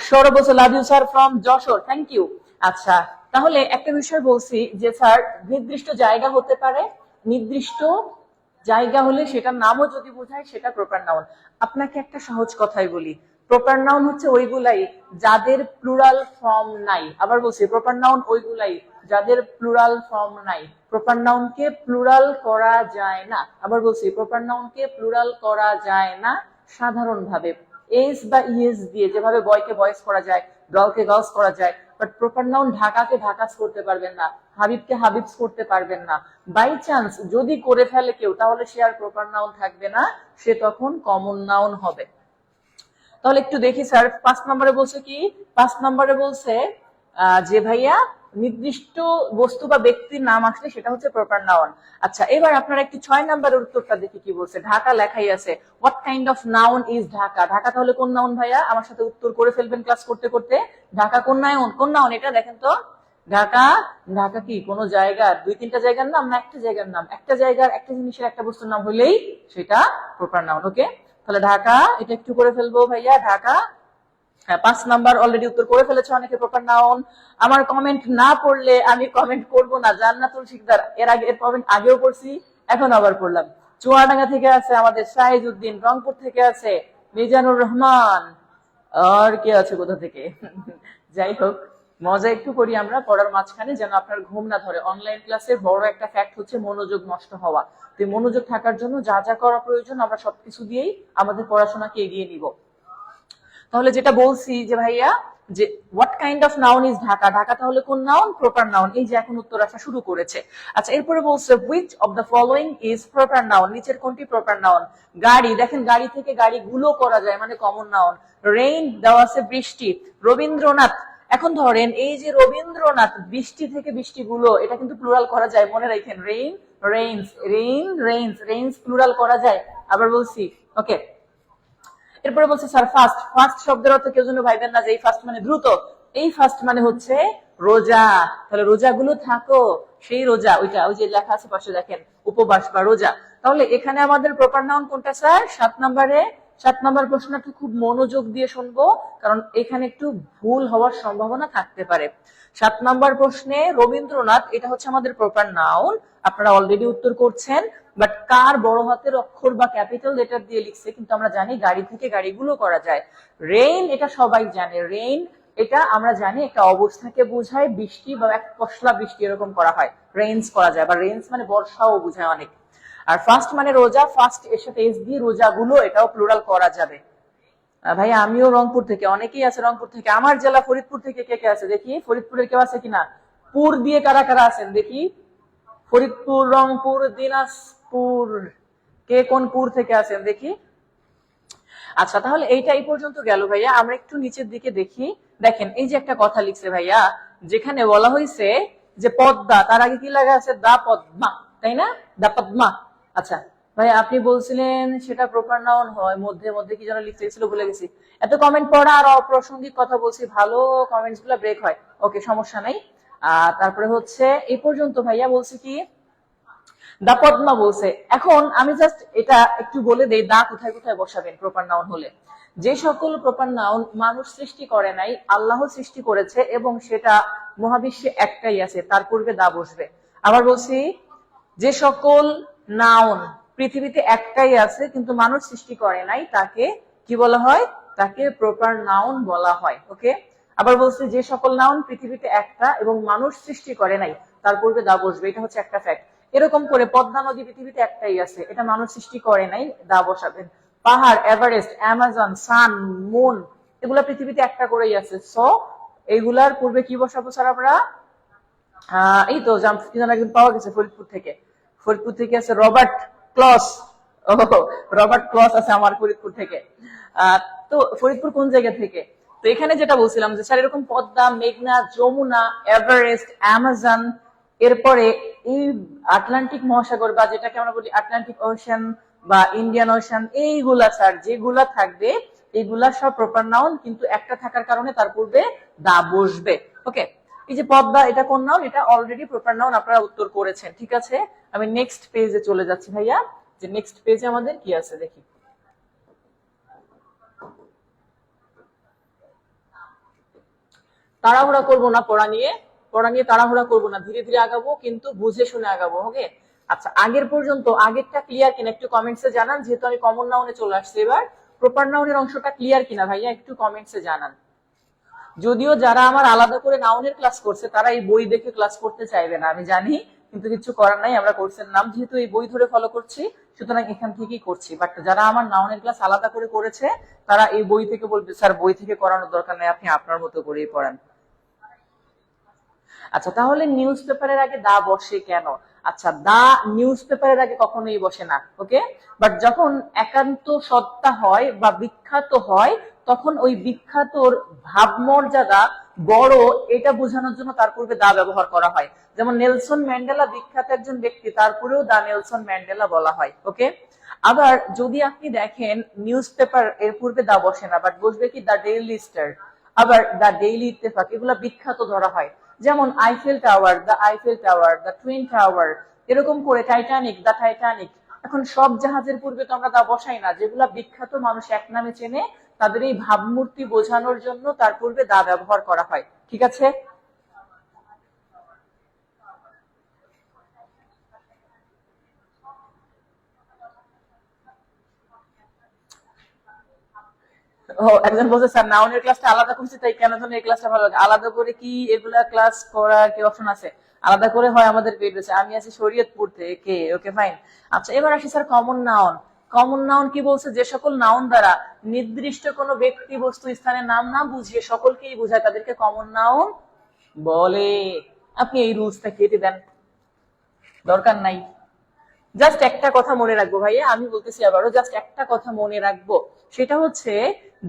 সৌরভ বলছে love you sir from Jessore, thank you. আচ্ছা, তাহলে একটা বিষয় বলছি যে স্যার নির্দিষ্ট জায়গা হতে পারে, নির্দিষ্ট জায়গা হলে সেটার নামও যদি বোঝায় সেটা প্রপার নাউন। আপনাকে একটা সহজ কথাই বলি, প্রপার নাউন হচ্ছে ওইগুলাই যাদের প্লুরাল ফর্ম নাই। আবার বলছি, প্রপার নাউন ওইগুলাই যাদের প্লুরাল ফর্ম নাই। প্রপার নাউনকে প্লুরাল করা যায় না। আবার বলছি, প্রপার নাউনকে প্লুরাল করা যায় না সাধারণভাবে। এস বা ইএস দিয়ে যেভাবে বয়কে বয়েস করা যায়, গার্লকে গার্লস করা যায়, বাট প্রপার নাউন ঢাকাকে ঢাকাস করতে পারবেন না, হাবিবকে হাবিবস করতে পারবেন না। বাই চান্স যদি করে ফেলে কেউ, তাহলে সে আর প্রপার নাউন থাকবে না, সে তখন কমন নাউন হবে। তাহলে একটু দেখি স্যার 5 নম্বরে বলছে কি, 5 নম্বরে বলছে যে ভাইয়া নির্দিষ্ট বস্তু বা ব্যক্তির নাম আসলে সেটা হচ্ছে প্রপার নাউন। আচ্ছা, এবার আপনারা একটু 6 নম্বরের উত্তরটা দেখি কি বলছে। ঢাকা লেখাই আছে, what kind of noun is Dhaka. Dhaka তাহলে কোন নাউন ভাইয়া? আমার সাথে উত্তর করে ফেলবেন ক্লাস করতে করতে। ঢাকা কোন নাউন? কোন নাউন এটা দেখেন তো। ঢাকা, ঢাকা কি কোন জায়গার, 2-3টা জায়গার নাম না একটা জায়গার নাম? একটা জায়গার, একটা জিনিসের, একটা বস্তুর নাম হলেই সেটা প্রপার নাউন। ওকে, তাহলে ঢাকা এটা একটু করে ফেলবো ভাইয়া। ঢাকা, হ্যাঁ 5 নাম্বার অলরেডি উত্তর করে ফেলেছে অনেকে প্রপার নাউন। আমার কমেন্ট না পড়লে আমি কমেন্ট করব না। জান্নাতুল শিকদার এর আগে এর কমেন্ট আগেও পড়ছি, এখন আবার পড়লাম। চুয়াডাঙ্গা থেকে আছে আমাদের শাহিজউদ্দিন, রংপুর থেকে আছে মিজানুর রহমান, আর কে আছে কোথা থেকে? যাই হোক, মজা একটু করি আমরা পড়ার মাঝখানে, যেন আপনার ঘুম না ধরে। অনলাইন ক্লাসের বড় একটা ফ্যাক্ট হচ্ছে মনোযোগ নষ্ট হওয়া। তো মনোযোগ থাকার জন্য যা যা করা প্রয়োজন আমরা সবকিছু দিয়েই আমাদের পড়াশোনাকে এগিয়ে নিব। তাহলে যেটা বলছি যে ভাইয়া, যে what kind of noun is Dhaka. Dhaka তাহলে কোন নাউন? Proper noun. এই যে এখন উত্তর আসা শুরু করেছে। আচ্ছা, এরপরে বলছে which of the following is proper noun. নিচের কোনটি প্রপার নাউন? গাড়ি, দেখেন গাড়ি থেকে গাড়িগুলো করা যায়, মানে কমন নাউন। রেইন দেওয়া আছে বৃষ্টি। রবীন্দ্রনাথ, এখন ধরেন এই যে রবীন্দ্রনাথ, বৃষ্টি থেকে বৃষ্টিগুলো, এটা কিন্তু প্লুরাল করা যায়, মনে রাখেন। Rain, rains, rain, rains, rains plural করা যায়। আবার বলছি, ওকে। এরপরে বলছে স্যার ফাস্ট। ফাস্ট শব্দের অর্থ কেউ যেন ভাইবেন না যে এই ফাস্ট মানে দ্রুত। এই ফাস্ট মানে হচ্ছে রোজা। তাহলে রোজাগুলো থাকো, সেই রোজা, ওইটা ওই যে লেখা আছে পাশে দেখেন, উপবাস বা রোজা। তাহলে এখানে আমাদের প্রপার নাউন কোনটা স্যার? 7 নম্বরে। 7 নম্বর প্রশ্নটা খুব মনোযোগ দিয়ে শুনবো, কারণ এখানে একটু ভুল হওয়ার সম্ভাবনা থাকতে পারে। 7 নম্বর প্রশ্নে রবীন্দ্রনাথ এটা হচ্ছে আমাদের প্রপার নাউন। আপনারা অলরেডি উত্তর করছেন, বাট কার বড় হাতের অক্ষর বা ক্যাপিটাল লেটার দিয়ে লিখছে, কিন্তু আমরা জানি গাড়ি থেকে গাড়িগুলো করা যায়। রেইন এটা সবাই জানে, রেইন এটা আমরা জানি একটা অবস্থাকে বোঝায়, বৃষ্টি বা এক পশলা বৃষ্টি এরকম করা হয়, রেইনস করা যায়, বা রেইনস মানে বর্ষাও বোঝায় অনেক। আর ফার্স্ট মানে রোজা, ফার্স্ট এর সাথে এস দিয়ে রোজাগুলো, এটাও প্লুরাল করা যাবে। ভাই আমিও রংপুর থেকে, অনেকেই আছে রংপুর থেকে। আমার জেলা ফরিদপুর থেকে কে কে আছে দেখি, ফরিদপুরের কেউ আছে কিনা? পুর দিয়ে কারা কারা আছেন দেখি। ফরিদপুর, রংপুর, দিনাজপুর, কে কোন পুর থেকে আছেন দেখি। আচ্ছা, তাহলে এইটা এই পর্যন্ত গেল ভাইয়া। আমরা একটু নিচের দিকে দেখি। দেখেন এই যে একটা কথা লিখছে ভাইয়া, যেখানে বলা হয়েছে যে পদ্মা, তার আগে কি লাগা আছে? দা পদ্মা, তাই না? দা পদ্মা। আচ্ছা ভাই, আপনি বলছিলেন সেটা প্রপার নাউন হয়, মধ্যে মধ্যে কি যেন লিখতে ছিল ভুলে গেছি। এত কমেন্ট পড়া আর অপ্রাসঙ্গিক কথা বলছি, ভালো কমেন্টস গুলা ব্রেক হয়। ওকে, সমস্যা নাই। তারপরে হচ্ছে এই পর্যন্ত ভাইয়া বলছি কি, দা পদ্মা বলছে। এখন আমি জাস্ট এটা একটু বলে দেই, দা কোথায় কোথায় বসাবেন প্রপার নাউন হলে। যে সকল প্রপার নাউন মানুষ সৃষ্টি করে নাই, আল্লাহ সৃষ্টি করেছে, এবং সেটা মহাবিশ্বে একটাই আছে, তার পূর্বে দা বসবে। আবার বলছি, যে সকল নাউন পৃথিবীতে একটাই আছে কিন্তু মানুষ সৃষ্টি করে নাই, তাকে কি বলা হয়? তাকে প্রপার নাউন বলা হয়। ওকে, আবার বলছি, যে সকল নাউন পৃথিবীতে একটা এবং মানুষ সৃষ্টি করে নাই, তার পূর্বে দা বসবে। এটা হচ্ছে একটা ফ্যাক্ট। এরকম করে পদ্মা নদী পৃথিবীতে একটাই আছে, এটা মানুষ সৃষ্টি করে নাই, দা বসাবেন। পাহাড়, এভারেস্ট, অ্যামাজন, সান, মুন, এগুলা পৃথিবীতে একটা করেই আছে, সো এইগুলার পূর্বে কি বসাবো স্যার আমরা? এই তো কি যেন একজন পাওয়া গেছে ফরিদপুর থেকে। ফরিদপুর থেকে আছে রবার্ট ক্লস। ও, রবার্ট ক্লস আছে আমার ফরিদপুর থেকে। তো ফরিদপুর কোন জায়গা থেকে? তো এখানে যেটা বলছিলাম যে স্যার এরকম পদ্মা, মেঘনা, যমুনা, এভারেস্ট, অ্যামাজন, এরপরে এই আটলান্টিক মহাসাগর বা যেটাকে আমরা বলি আটলান্টিক ওশান বা ইন্ডিয়ান ওশান, এইগুলা স্যার যেগুলা থাকবে এইগুলা সব প্রপার নাউন, কিন্তু একটা থাকার কারণে তার পূর্বে দা বসবে। ওকে, এই যে পদ্মা, এটা কোন নাউন? এটা অলরেডি প্রপার নাউন, আপনারা উত্তর করেছেন। ঠিক আছে, আমি নেক্সট পেজে চলে যাচ্ছি ভাইয়া, যে নেক্সট পেজে আমাদের কি আছে দেখি। তাড়াহুড়া করবো না পড়া নিয়ে, পড়া নিয়ে তাড়াহুড়া করবো না, ধীরে ধীরে আগাবো, কিন্তু বুঝে শুনে আগাবো। ওকে, আচ্ছা আগের পর্যন্ত আগেরটা ক্লিয়ার কিনা একটু কমেন্টসে জানান, যেহেতু আমি কমন নাউনে চলে আসছি। এবার প্রপার নাউনের অংশটা ক্লিয়ার কিনা ভাইয়া একটু কমেন্টসে জানান। যদিও যারা আমার আলাদা করে নাউনের ক্লাস করছে তারা এই বই দেখে ক্লাস করতে চাইবে না, আমি জানি, কিন্তু কিছু করার নাই, আমরা কোর্সের নাম যেহেতু এই বই ধরে ফলো করছি, সুতরাং এখান থেকেই করছি। বাট যারা আমার নাউনের ক্লাস আলাদা করে করেছে তারা এই বই থেকে বলবে স্যার বই থেকে করানোর দরকার নেই, আপনি আপনার মতো করেই পড়ান। আচ্ছা, তাহলে নিউজ পেপারের আগে দা বসে কেন? আচ্ছা, দা নিউজ পেপারের আগে কখনোই বসে না, ওকে। বাট যখন একান্ত সত্তা হয় বা বিখ্যাত হয়, তখন ওই বিখ্যাতর ভাবমর্যাদা বড়, এটা বোঝানোর জন্য তার পূর্বে দা ব্যবহার করা হয়। যেমন নেলসন ম্যান্ডেলা বিখ্যাত একজন ব্যক্তি, তারপরেও দা নেলসন ম্যান্ডেলা বলা হয়, ওকে। আবার যদি আপনি দেখেন নিউজ পেপার এর পূর্বে দা বসে না, বাট বসবে কি দা ডেইলি স্টার, আবার দা ডেইলি ইত্তেফাক, এগুলা বিখ্যাত ধরা হয়। যেমন আইফেল টাওয়ার, দা আইফেল টাওয়ার, দা টুইন টাওয়ার, এরকম করে টাইটানিক, দা টাইটানিক। এখন সব জাহাজের পূর্বে তো আমরা দা বসাই না, যেগুলা বিখ্যাত মানুষ এক নামে চেনে, তাদের এই ভাবমূর্তি বোঝানোর জন্য তার পূর্বে দা ব্যবহার করা হয়, ঠিক আছে। ও, একজন বলছে স্যার নাউনের ক্লাসটা আলাদা করছি, তাই কেন যেন এই ক্লাসটা ভালো লাগে। আলাদা করে কি এগুলা ক্লাস করার কি অপশন আছে? আলাদা করে হয় আমাদের পেজ আছে, আমি আছি শরীয়তপুর থেকে, ওকে ফাইন। আচ্ছা, এবার আসি sir common noun. Common noun কি বলছে? যে সকল নাউন দ্বারা নির্দিষ্ট কোনো ব্যক্তি বস্তু স্থানের নাম না বুঝিয়ে সকলকেই বোঝায়, তাদেরকে কমন নাউন বলে। আপনি এই রুলসটা কেটে দেন, দরকার নাই। জাস্ট একটা কথা মনে রাখবো ভাইয়া, আমি বলতেছি আবারও, জাস্ট একটা কথা মনে রাখবো, সেটা হচ্ছে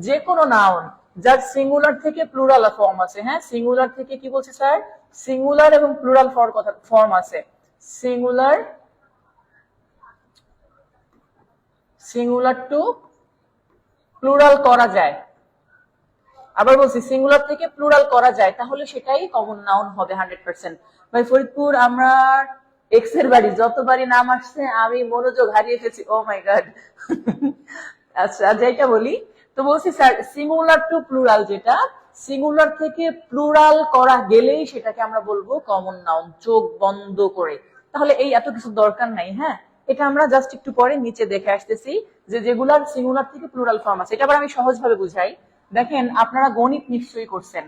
যে কোনো নাউন যার সিঙ্গুলার থেকে প্লুরাল ফর্ম আছে, হ্যাঁ, সিঙ্গুলার থেকে কি বলছে স্যার? সিঙ্গুলার এবং প্লুরাল ফর্ম আছে। সিঙ্গুলার, সিঙ্গুলার টু প্লুরাল করা যায়। আবার বলছি সিঙ্গুলার থেকে প্লুরাল করা যায়, তাহলে সেটাই কমন নাউন হবে 100%। ভাই ফরিদপুর, আমরা এক্স এর বাড়ি, যতবারই নাম আসছে আমি মনোযোগ হারিয়ে ফেলছি, ও মাই গড। আচ্ছা, যেটা বলি, তো বলছি স্যার সিঙ্গুলার টু প্লুরাল, যেটা সিঙ্গুলার থেকে প্লুরাল করা গেলেই সেটাকে আমরা বলবো কমন নাউন, চোখ বন্ধ করে। তাহলে এই এত কিছু দরকার নাই, হ্যাঁ। এটা আমরা জাস্ট একটু পরে নিচে দেখে আসতেছি, যে যেগুলার সিঙ্গুলার থেকে প্লুরাল ফর্ম আছে। এটা আবার আমি সহজভাবে বুঝাই। দেখেন, আপনারা গণিত নিশ্চয়ই করছেন।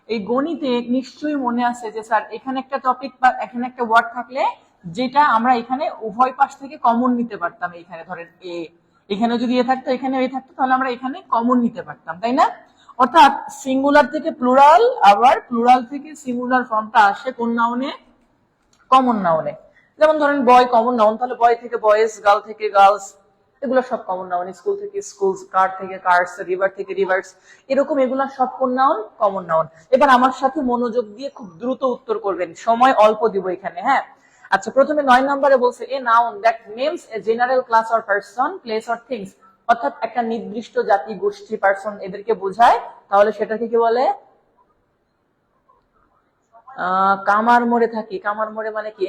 এই গণিতে নিশ্চয়ই মনে আছে যে স্যার এখানে একটা টপিক বা এখানে একটা ওয়ার্ড থাকলে, যেটা আমরা এখানে উভয় পাশ থেকে কমন নিতে পারতাম। এখানে ধরেন এ, এখানে যদি এ থাকতো, এখানে এ থাকতো, তাহলে আমরা এখানে কমন নিতে পারতাম, তাই না? অর্থাৎ সিঙ্গুলার থেকে প্লুরাল, আবার প্লুরাল থেকে সিঙ্গুলার ফর্মটা আসে কোন নাউনে? কমন নাউনে। যেমন ধরেন বয় কমন নাউন, তাহলে বয় থেকে বয়েজ, গার্ল থেকে গার্লস, এগুলো সব কমন নাউন। স্কুল থেকে স্কুলস, কার থেকে কার্স, রিভার থেকে রিভার্স, এরকম এগুলা সব কোন নাউন? Common noun. এবার আমার সাথে মনোযোগ দিয়ে খুব দ্রুত উত্তর করবেন, সময় অল্প দিব এখানে, হ্যাঁ। আচ্ছা, প্রথমে 9 নম্বরে বলছে a noun that names a general class or person, place or things. অর্থাৎ একটা নির্দিষ্ট জাতি, গোষ্ঠী, পারসন, এদেরকে বোঝায়, তাহলে সেটাকে কি বলে? কামার মোড়ে থাকি, কামার মোড়ে মানে কি?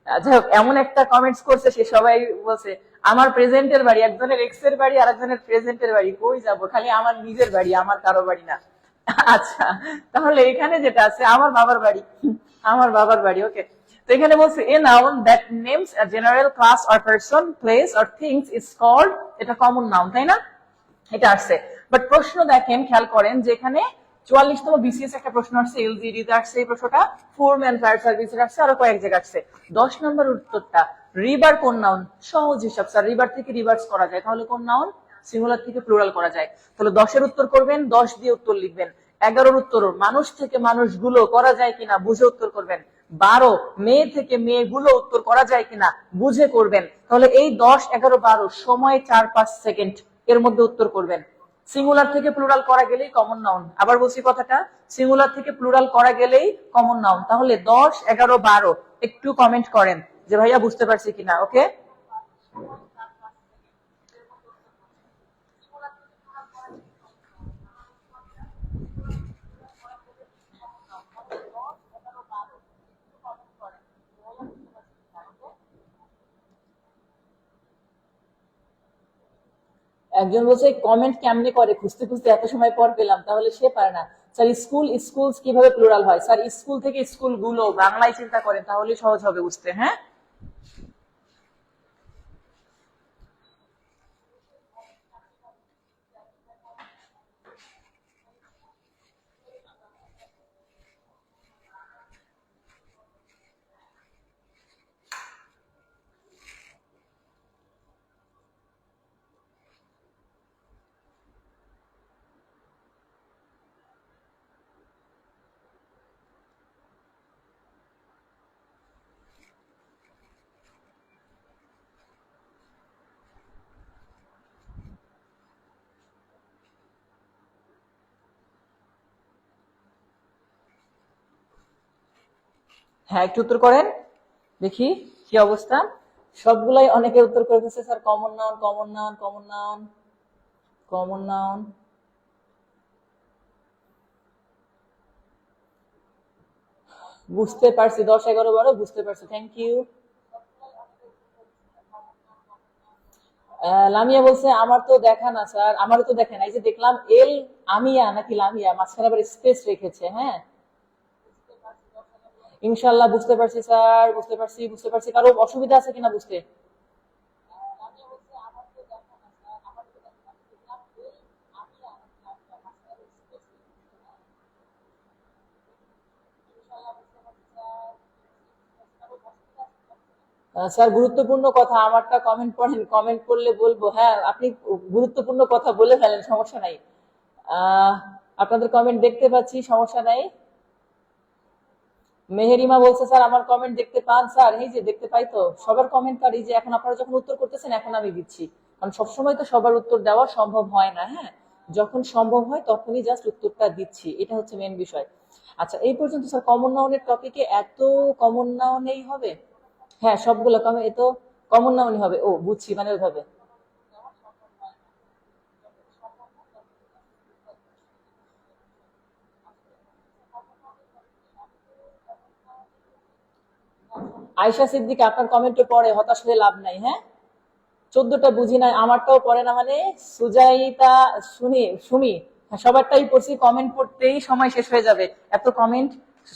আচ্ছা, এমন একটা কমেন্টস করছে, সে সবাই বলছে আমার প্রেজেন্টের বাড়ি, একজনের এক্স এর বাড়ি আর একজনের প্রেজেন্টের বাড়ি, কই যাব, খালি আমার নিজের বাড়ি, আমার কারো বাড়ি না। আচ্ছা, তাহলে এখানে যেটা আছে আমার বাবার বাড়ি, আমার বাবার বাড়ি, ওকে। তো এখানে বলছে a noun that names a general class or person, place or things is called, এটা কমন নাউন, তাই না? এটা আসছে। বাট প্রশ্ন দেখেন, খেয়াল করেন যে এখানে 44তম বিসিএস একটা প্রশ্ন আসছে, এলজিডি তে আসছে এই প্রশ্নটা, ফোরম্যান ফায়ার সার্ভিসের আসছে, আরো কয়েক জায়গায় আসছে। 10 নম্বর উত্তরটা, রিভার কোন নাউন? সহজ হিসাব স্যার, রিভার থেকে রিভার্স করা যায়, তাহলে কোন নাউন? সিঙ্গুলার থেকে প্লুরাল করা যায়। তাহলে 10-এর উত্তর করবেন, 10 দিয়ে উত্তর লিখবেন। 11-এর উত্তর মানুষ থেকে মানুষগুলো করা যায় কিনা বুঝে উত্তর করবেন। 12 মেয়ে থেকে মেয়েগুলো উত্তর করা যায় কিনা বুঝে করবেন। তাহলে এই 10, 11, 12 সময় 4-5 সেকেন্ড, এর মধ্যে উত্তর করবেন। সিঙ্গুলার থেকে প্লুরাল করা গেলেই কমন নাউন। আবার বলছি কথাটা, সিঙ্গুলার থেকে প্লুরাল করা গেলেই কমন নাউন। তাহলে 10, 11, 12 একটু কমেন্ট করেন যে ভাইয়া বুঝতে পারছি কিনা, ওকে। একজন বলছে কমেন্ট কেমনে করে, খুঁজতে খুঁজতে এত সময় পর পেলাম, তাহলে সে পারে না। স্যার স্কুল, স্কুলস কিভাবে প্লুরাল হয়? স্যার স্কুল থেকে স্কুল গুলো বাংলায় চিন্তা করেন, তাহলে সহজ হবে বুঝতে, হ্যাঁ। হ্যাঁ, একটু উত্তর করেন দেখি কি অবস্থা। সবগুলাই অনেকে উত্তর করে ফেলছে sir. Common noun, common noun, common noun, common noun. বুঝতে পারছি, 10, 11, 12 বুঝতে পারছি, থ্যাংক ইউ। লামিয়া বলছে আমার তো দেখা না স্যার, আমারও তো দেখেন। এই যে দেখলাম এল আমিয়া নাকি লামিয়া, মাঝখানে আবার স্পেস রেখেছে। হ্যাঁ, ইনশাল্লাহ বুঝতে পারছি স্যার, বুঝতে পারছি, বুঝতে পারছি। কারো অসুবিধা আছে কিনা বুঝতে? স্যার গুরুত্বপূর্ণ কথা, আমারটা কমেন্ট পড়েন, কমেন্ট করলে বলবো। হ্যাঁ, আপনি গুরুত্বপূর্ণ কথা বলে ফেলেন, সমস্যা নাই। আহ আপনাদের কমেন্ট দেখতে পাচ্ছি, সমস্যা নাই। মেহেরিমা বলছে স্যার আমার কমেন্ট দেখতে পান স্যার? এই যে দেখতে পাই তো সবার কমেন্ট। আর এই যে এখন আপনারা যখন উত্তর করতেছেন এখন আমি দিচ্ছি, কারণ সবসময় তো সবার উত্তর দেওয়া সম্ভব হয় না। হ্যাঁ, যখন সম্ভব হয় তখনই জাস্ট উত্তরটা দিচ্ছি, এটা হচ্ছে মেন বিষয়। আচ্ছা, এই পর্যন্ত স্যার কমন নাউনের টপিকে এত কমন নাউনেই হবে? হ্যাঁ, সবগুলো কমন, এ তো কমন নাউনই হবে। ও বুঝছি, মানে ওইভাবে। আয়শা সিদ্দিক আপনার কমেন্টে পড়ে, হতাশ হয়ে লাভ নাই। হ্যাঁ, 14টা বুঝি নাই, আমারটাও পড়ে না মানে? সুজাইতা, সুমি, হ্যাঁ, সবারটাই পড়ছি। কমেন্ট পড়তেই সময় শেষ হয়ে যাবে, এত কমেন্ট।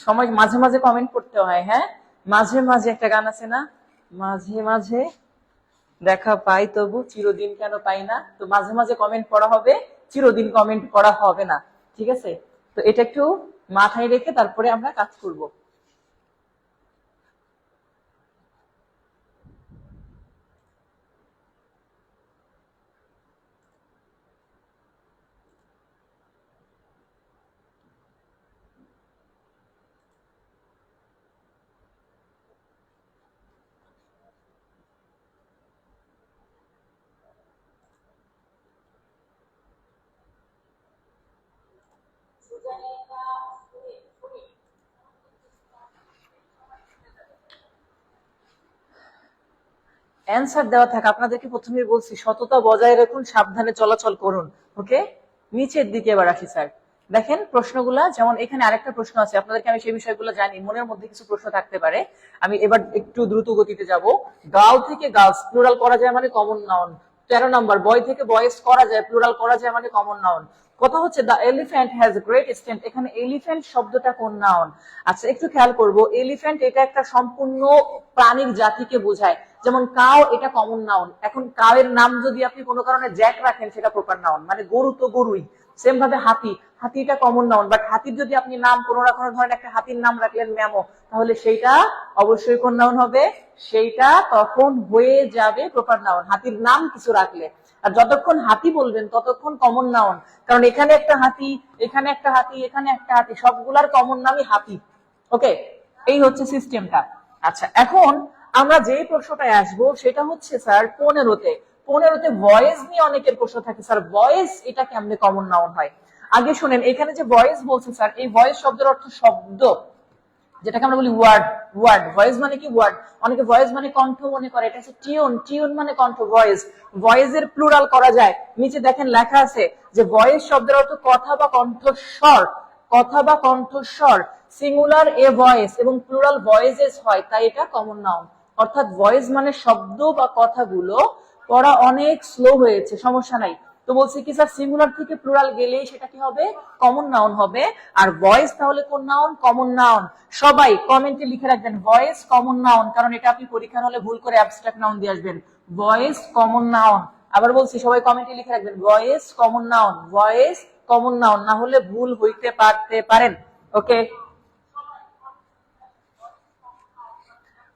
সময় মাঝে মাঝে কমেন্ট পড়তে হয়। হ্যাঁ, মাঝে মাঝে একটা গান আছে না, মাঝে মাঝে দেখা পাই তবু চিরদিন কেন পাই না। তো মাঝে মাঝে কমেন্ট পড়া হবে, চিরদিন কমেন্ট পড়া হবে না। ঠিক আছে, তো এটা একটু মাথায় রেখে তারপরে আমরা কাজ করব। অ্যান্সার দেওয়া থাকে, আপনাদেরকে প্রথমে বলছি সততা বজায় রাখুন, সাবধানে চলাচল করুন। ওকে, নিচের দিকে এবার আসি স্যার। দেখেন প্রশ্নগুলা, যেমন এখানে আরেকটা প্রশ্ন আছে, আপনাদেরকে আমি সেই বিষয়গুলো জানি, মনের মধ্যে কিছু প্রশ্ন থাকতে পারে। আমি এবার একটু দ্রুত গতিতে যাব। গার্ল থেকে গার্লস প্লুরাল করা যায় মানে কমন নাউন। 13 নম্বর, বয় থেকে বয়েজ করা যায়, প্লুরাল করা যায় মানে কমন নাউন। কথা হচ্ছে the elephant has great strength, এখানে এলিফ্যান্ট শব্দটা কোন নাউন? আচ্ছা, একটু খেয়াল করব। এলিফ্যান্ট এটা একটা সম্পূর্ণ প্রাণীর জাতিকে বোঝায়। যেমন কাও, এটা কমন নাউন। এখন কাও এর নাম যদি আপনি কোনো কারণে জ্যাক রাখেন সেটা প্রপার নাউন, মানে গরু তো গরুই। সেম ভাবে হাতি, হাতিটা কমন নাউন। বাট হাতির যদি আপনি নাম কোনো না কোনো ধরনের একটা হাতির নাম রাখলেন ম্যামো, তাহলে সেইটা অবশ্যই কোন নাউন হবে? সেইটা তখন হয়ে যাবে প্রপার নাউন, হাতির নাম কিছু রাখলে। আর যতক্ষণ হাতি বলবেন ততক্ষণ কমন নাউন, কারণ এখানে একটা হাতি, এখানে একটা হাতি, এখানে একটা হাতি, সবগুলার কমন নামই হাতি। ওকে, এই হচ্ছে সিস্টেমটা। আচ্ছা, এখন আমরা যে প্রশ্নটায় আসবো সেটা হচ্ছে স্যার 15তে। 15তে ভয়েস নিয়ে অনেকের প্রশ্ন থাকে স্যার, ভয়েস এটা কেমনে কমন নাউন হয়? আগে শুনেন, এখানে যে ভয়েস বলছে স্যার, এই ভয়েস শব্দের অর্থ শব্দ, যেটাকে আমরা বলি ওয়ার্ড। ওয়ার্ড, ভয়েস মানে কি ওয়ার্ড। অনেকে ভয়েস মানে কণ্ঠ মনে করে, এটা হচ্ছে টিউন। টিউন মানে কণ্ঠ, ভয়েস। ভয়েসের প্লুরাল করা যায়, নিচে দেখেন লেখা আছে যে ভয়েস শব্দের অর্থ কথা বা কণ্ঠস্বর। কথা বা কণ্ঠস্বর, সিঙ্গুলার এ ভয়েস এবং প্লুরাল ভয়েসেস হয়, তাই এটা কমন নাউন। অর্থাৎ ভয়েস মানে শব্দ বা কথাগুলো। পড়া অনেক স্লো হয়েছে, সমস্যা নাই। তো বলছি কি স্যার, সিঙ্গুলার থেকে প্লুরাল গেলেই সেটা কি হবে? কমন নাউন হবে। আর ভয়েস তাহলে কোন নাউন? Common noun. সবাই কমেন্টে লিখে রাখবেন ভয়েস কমন নাউন, কারণ এটা আপনি পরীক্ষার হলে ভুল করে অ্যাবস্ট্রাক্ট নাউন দিয়ে আসবেন। Voice common noun. আবার বলছি, সবাই কমেন্টে লিখে রাখবেন voice common noun, voice common noun, না হলে ভুল হইতে পারতে পারেন। ওকে,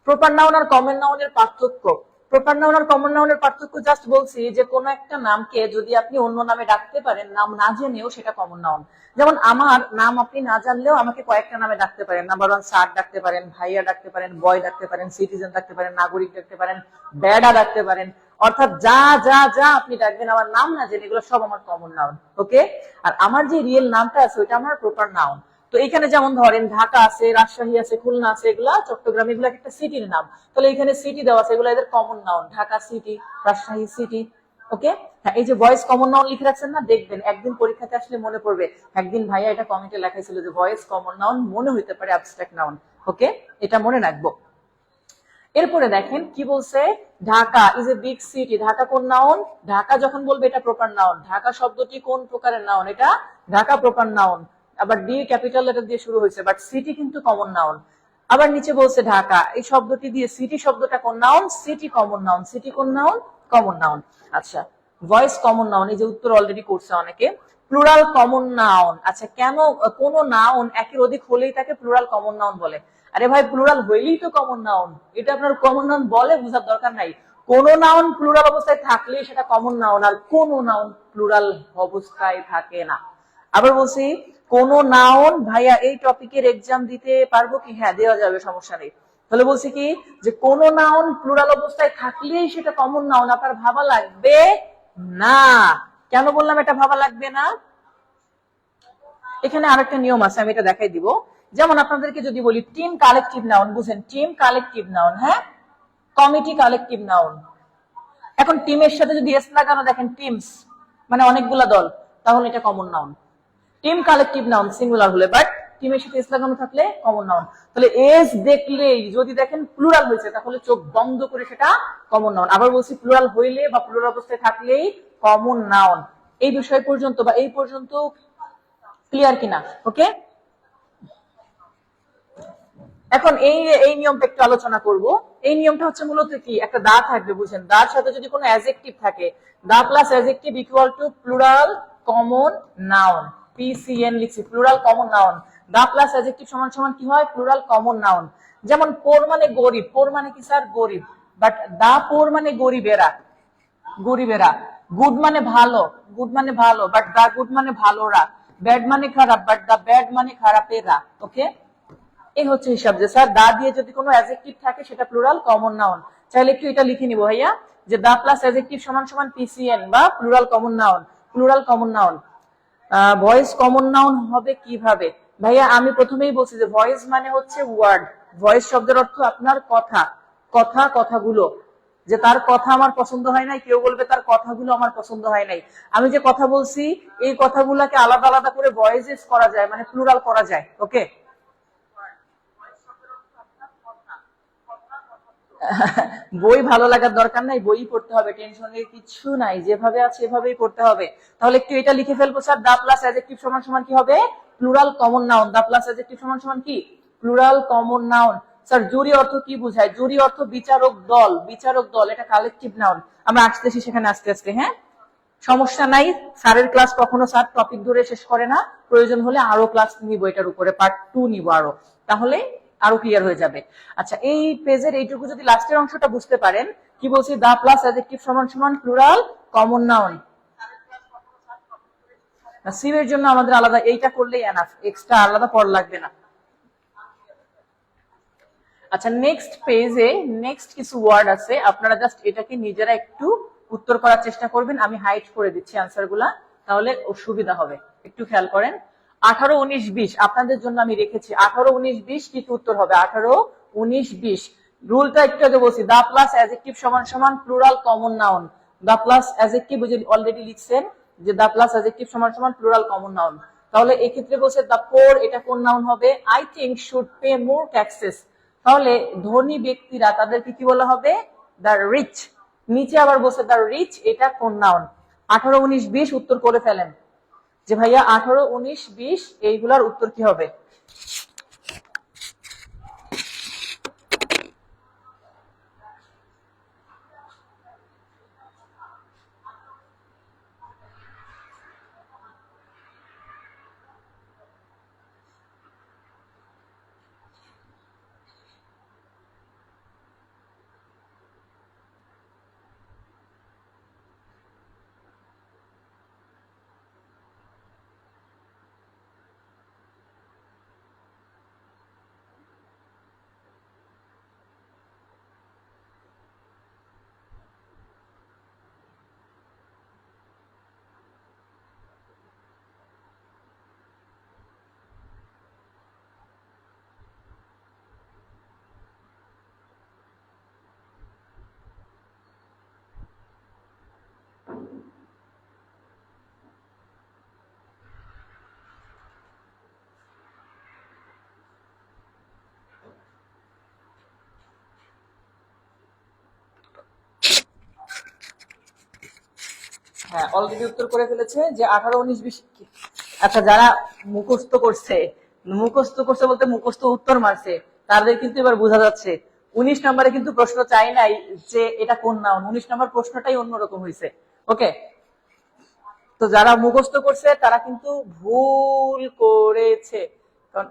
প্রপার নাউন আর কমন নাউনের পার্থক্য। প্রপার নাউন আর কমন নাউনের পার্থক্য জাস্ট বলছি যে কোন একটা নামকে যদি আপনি অন্য নামে ডাকতে পারেন, নাম না জেনেও, সেটা কমন নাউন। যেমন আমার নাম আপনি না জানলেও আমাকে কয়েকটা নামে ডাকতে পারেন। নাম্বার 1 স্যার ডাকতে পারেন, ভাইয়া ডাকতে পারেন, বয় ডাকতে পারেন, সিটিজেন ডাকতে পারেন, নাগরিক ডাকতে পারেন, বেডা ডাকতে পারেন। অর্থাৎ যা যা যা আপনি ডাকবেন আমার নাম না জেনে, এগুলো সব আমার কমন নাউন। ওকে, আর আমার যে রিয়েল নামটা আছে ওইটা আমার প্রপার নাউন। তো এখানে যেমন ধরেন ঢাকা আছে, রাজশাহী আছে, খুলনা আছে, এগুলা চট্টগ্রাম, এগুলা একটা সিটির নাম। তাহলে এখানে সিটি দেওয়া আছে, এগুলো এদের common noun, Dhaka city, Rajshahi city. Okay, হ্যাঁ, এই যে ভয়েস কমন নাউন লিখে রাখছেন না, দেখবেন একদিন পরীক্ষাতে আসলে মনে পড়বে। একদিন ভাইয়া এটা কমেন্টে লেখাইছিল যে ভয়েস কমন নাউন মনে হইতে পারে অ্যাবস্ট্রাক্ট নাউন। ওকে, এটা মনে রাখবো। এরপরে দেখেন কি বলছে, Dhaka is a big city. Dhaka কোন নাউন? ঢাকা যখন বলবে এটা প্রপার নাউন। ঢাকা শব্দটি কোন প্রকারের নাউন? এটা ঢাকা প্রপার নাউন। আবার ডি ক্যাপিটাল লেটার দিয়ে শুরু হয়েছে, বাট সিটি কিন্তু কমন নাউন। আবার নিচে বলছে ঢাকা, এই শব্দটি দিয়ে সিটি শব্দটা কোন noun? City common noun. City কোন নাউন? Common noun. আচ্ছা, ভয়েস কমন নাউন, এই যে উত্তর অলরেডি করছে অনেকে। প্লুরাল কমন নাউন, আচ্ছা কেন কোন নাউন একের অধিক হলেই তাকে প্লুরাল কমন নাউন বলে? আরে ভাই, প্লুরাল হইলেই তো কমন নাউন। এটা আপনার কমন নাউন বলে বোঝার দরকার নাই। কোন নাউন প্লুরাল অবস্থায় থাকলে সেটা কমন নাউন, আর কোন নাউন প্লুরাল অবস্থায় থাকে না। আবার বলছি, কোন নাউন, ভাইয়া এই টপিকের এক্সাম দিতে পারবো কি? হ্যাঁ, দেওয়া যাবে, সমস্যা নেই। তাহলে বলছি কি, যে কোন নাউন প্লুরাল অবস্থায় থাকলেই সেটা কমন নাউন, আপনার ভাবা লাগবে না। কেন বললাম এটা ভাবা লাগবে না? এখানে আরেকটা নিয়ম আছে, আমি এটা দেখাই দিব। যেমন আপনাদেরকে যদি বলি টিম কালেকটিভ নাউন, বুঝেন? টিম কালেকটিভ নাউন, হ্যাঁ, কমিটি কালেকটিভ নাউন। এখন টিমের সাথে যদি এস লাগানো, দেখেন টিমস মানে অনেকগুলা দল, তাহলে এটা common noun. Team collective noun singular হলে, বাট টিমের সাথে এস লাগানো থাকলে কমন নাউন। তাহলে এস দেখলেই যদি দেখেন প্লুরাল হয়েছে, তাহলে চোখ বন্ধ করে সেটা কমন নাউন। আবার বলছি, প্লুরাল হইলে বা প্লুরাল অবস্থায় থাকলেই কমন নাউন। এই বিষয় পর্যন্ত বা এই পর্যন্ত ক্লিয়ার কিনা? ওকে, এখন এই এই নিয়মটা একটু আলোচনা করব। এই নিয়মটা হচ্ছে মূলত কি, একটা দা থাকবে, বুঝেন? দার সাথে যদি কোনো অ্যাডজেক্টিভ থাকে, the plus adjective equal to plural common noun. PCN লিখছি, plural common noun. The plus adjective সমান সমান কি হয়? Plural common noun. যেমন পোর মানে গরিব, পোর মানে কি স্যার? গরিব, বাট দা পোর মানে গরিবেরা, গরিবেরা। গুড মানে ভালো, গুড মানে ভালো, বাট দা গুড মানে ভালোরা। ব্যাড মানে খারাপ, বাট দা ব্যাড মানে খারাপেরা। ওকে, এই হচ্ছে হিসাব যে স্যার দা দিয়ে যদি কোনো অ্যাডজেক্টিভ থাকে সেটা প্লুরাল কমন নাউন। চাইলে একটু এটা লিখে নিব ভাইয়া, যে দা প্লাস অ্যাডজেক্টিভ সমান সমান পিসিএন বা plural common noun. Plural common noun. Voice common noun হবে কিভাবে? ভাইয়া আমি প্রথমেই বলছি যে ভয়েস মানে হচ্ছে ওয়ার্ড। ভয়েস শব্দের অর্থ আপনার কথা, কথা, কথাগুলো। যে তার কথা আমার পছন্দ হয় নাই, কেউ বলবে তার কথাগুলো আমার পছন্দ হয় নাই। আমি যে কথা বলছি, এই কথাগুলোকে আলাদা আলাদা করে ভয়েসেস করা যায়, মানে প্লুরাল করা যায়। ওকে, বই ভালো লাগার দরকার নাই, বই পড়তে হবে, টেনশনের কিছু নাই, যেভাবে আছে এভাবেই পড়তে হবে। তাহলে একটু এটা লিখে ফেলবো স্যার, দা প্লাস অ্যাডজেক্টিভ সমান সমান কি হবে? Plural common noun. The plus adjective সমান সমান কি? Plural common noun. Sir jury অর্থ কি বুঝায়? জুরি অর্থ বিচারক দল, বিচারক দল, এটা কালেকটিভ নাউন। আমরা আসতেছি সেখানে আস্তে আস্তে, হ্যাঁ, সমস্যা নাই। স্যারের ক্লাস কখনো স্যার টপিক ধরে শেষ করে না, প্রয়োজন হলে আরো ক্লাস নিব, এটার উপরে পার্ট 2 নিব আরো, তাহলে আরো ক্লিয়ার হয়ে যাবে। আচ্ছা, এই পেজের এইটুকু যদি লাস্টের অংশটা বুঝতে পারেন, কি বলছি, দা প্লাস অ্যাডজেক্টিভ সমান সমান প্লুরাল কমন নাউন। সিভের জন্য আমাদের আলাদা এইটা করলেই এনাফ, এক্সট্রা আলাদা পড়া লাগবে না। আচ্ছা, নেক্সট পেজে নেক্সট কিছু ওয়ার্ড আছে, আপনারা জাস্ট এটাকে নিজেরা একটু উত্তর করার চেষ্টা করবেন। আমি হাইড করে দিচ্ছি আনসার গুলা, তাহলে সুবিধা হবে। একটু খেয়াল করেন, 18, 19, 20 আপনাদের জন্য আমি রেখেছি। 18, 19, 20 কি উত্তর হবে? 18, 19, 20। রুলটা একটু আগে বলছি, দা প্লাস অ্যাডজেক্টিভ সমান সমান plural common noun. The plus adjective already লিখছেন যে দা প্লাস অ্যাডজেক্টিভ সমান সমান প্লুরাল কমন নাউন। তাহলে এই ক্ষেত্রে বলছে দা পোর, এটা কোন নাউন হবে? I think should pay more taxes. তাহলে ধনী ব্যক্তিরা, তাদেরকে কি বলা হবে? The rich. নিচে আবার বলছে দ্য রিচ, এটা কোন নাউন? 18, 19, 20 উত্তর করে ফেলেন যে ভাইয়া 18, 19, 20 এইগুলার উত্তর কি হবে? হ্যাঁ অলরেডি উত্তর করে ফেলেছে যে 18, 19, 20। আচ্ছা যারা মুখস্থ করছে বলতে মুখস্থ উত্তর মারছে তাদের কিন্তু এবার বোঝা যাচ্ছে 19 নম্বরে কিন্তু প্রশ্ন চাই নাই যে এটা কোন নাউন, 19 নম্বর প্রশ্নটাই অন্যরকম হয়েছে। ওকে, তো যারা মুখস্থ করছে তারা কিন্তু ভুল করেছে, কারণ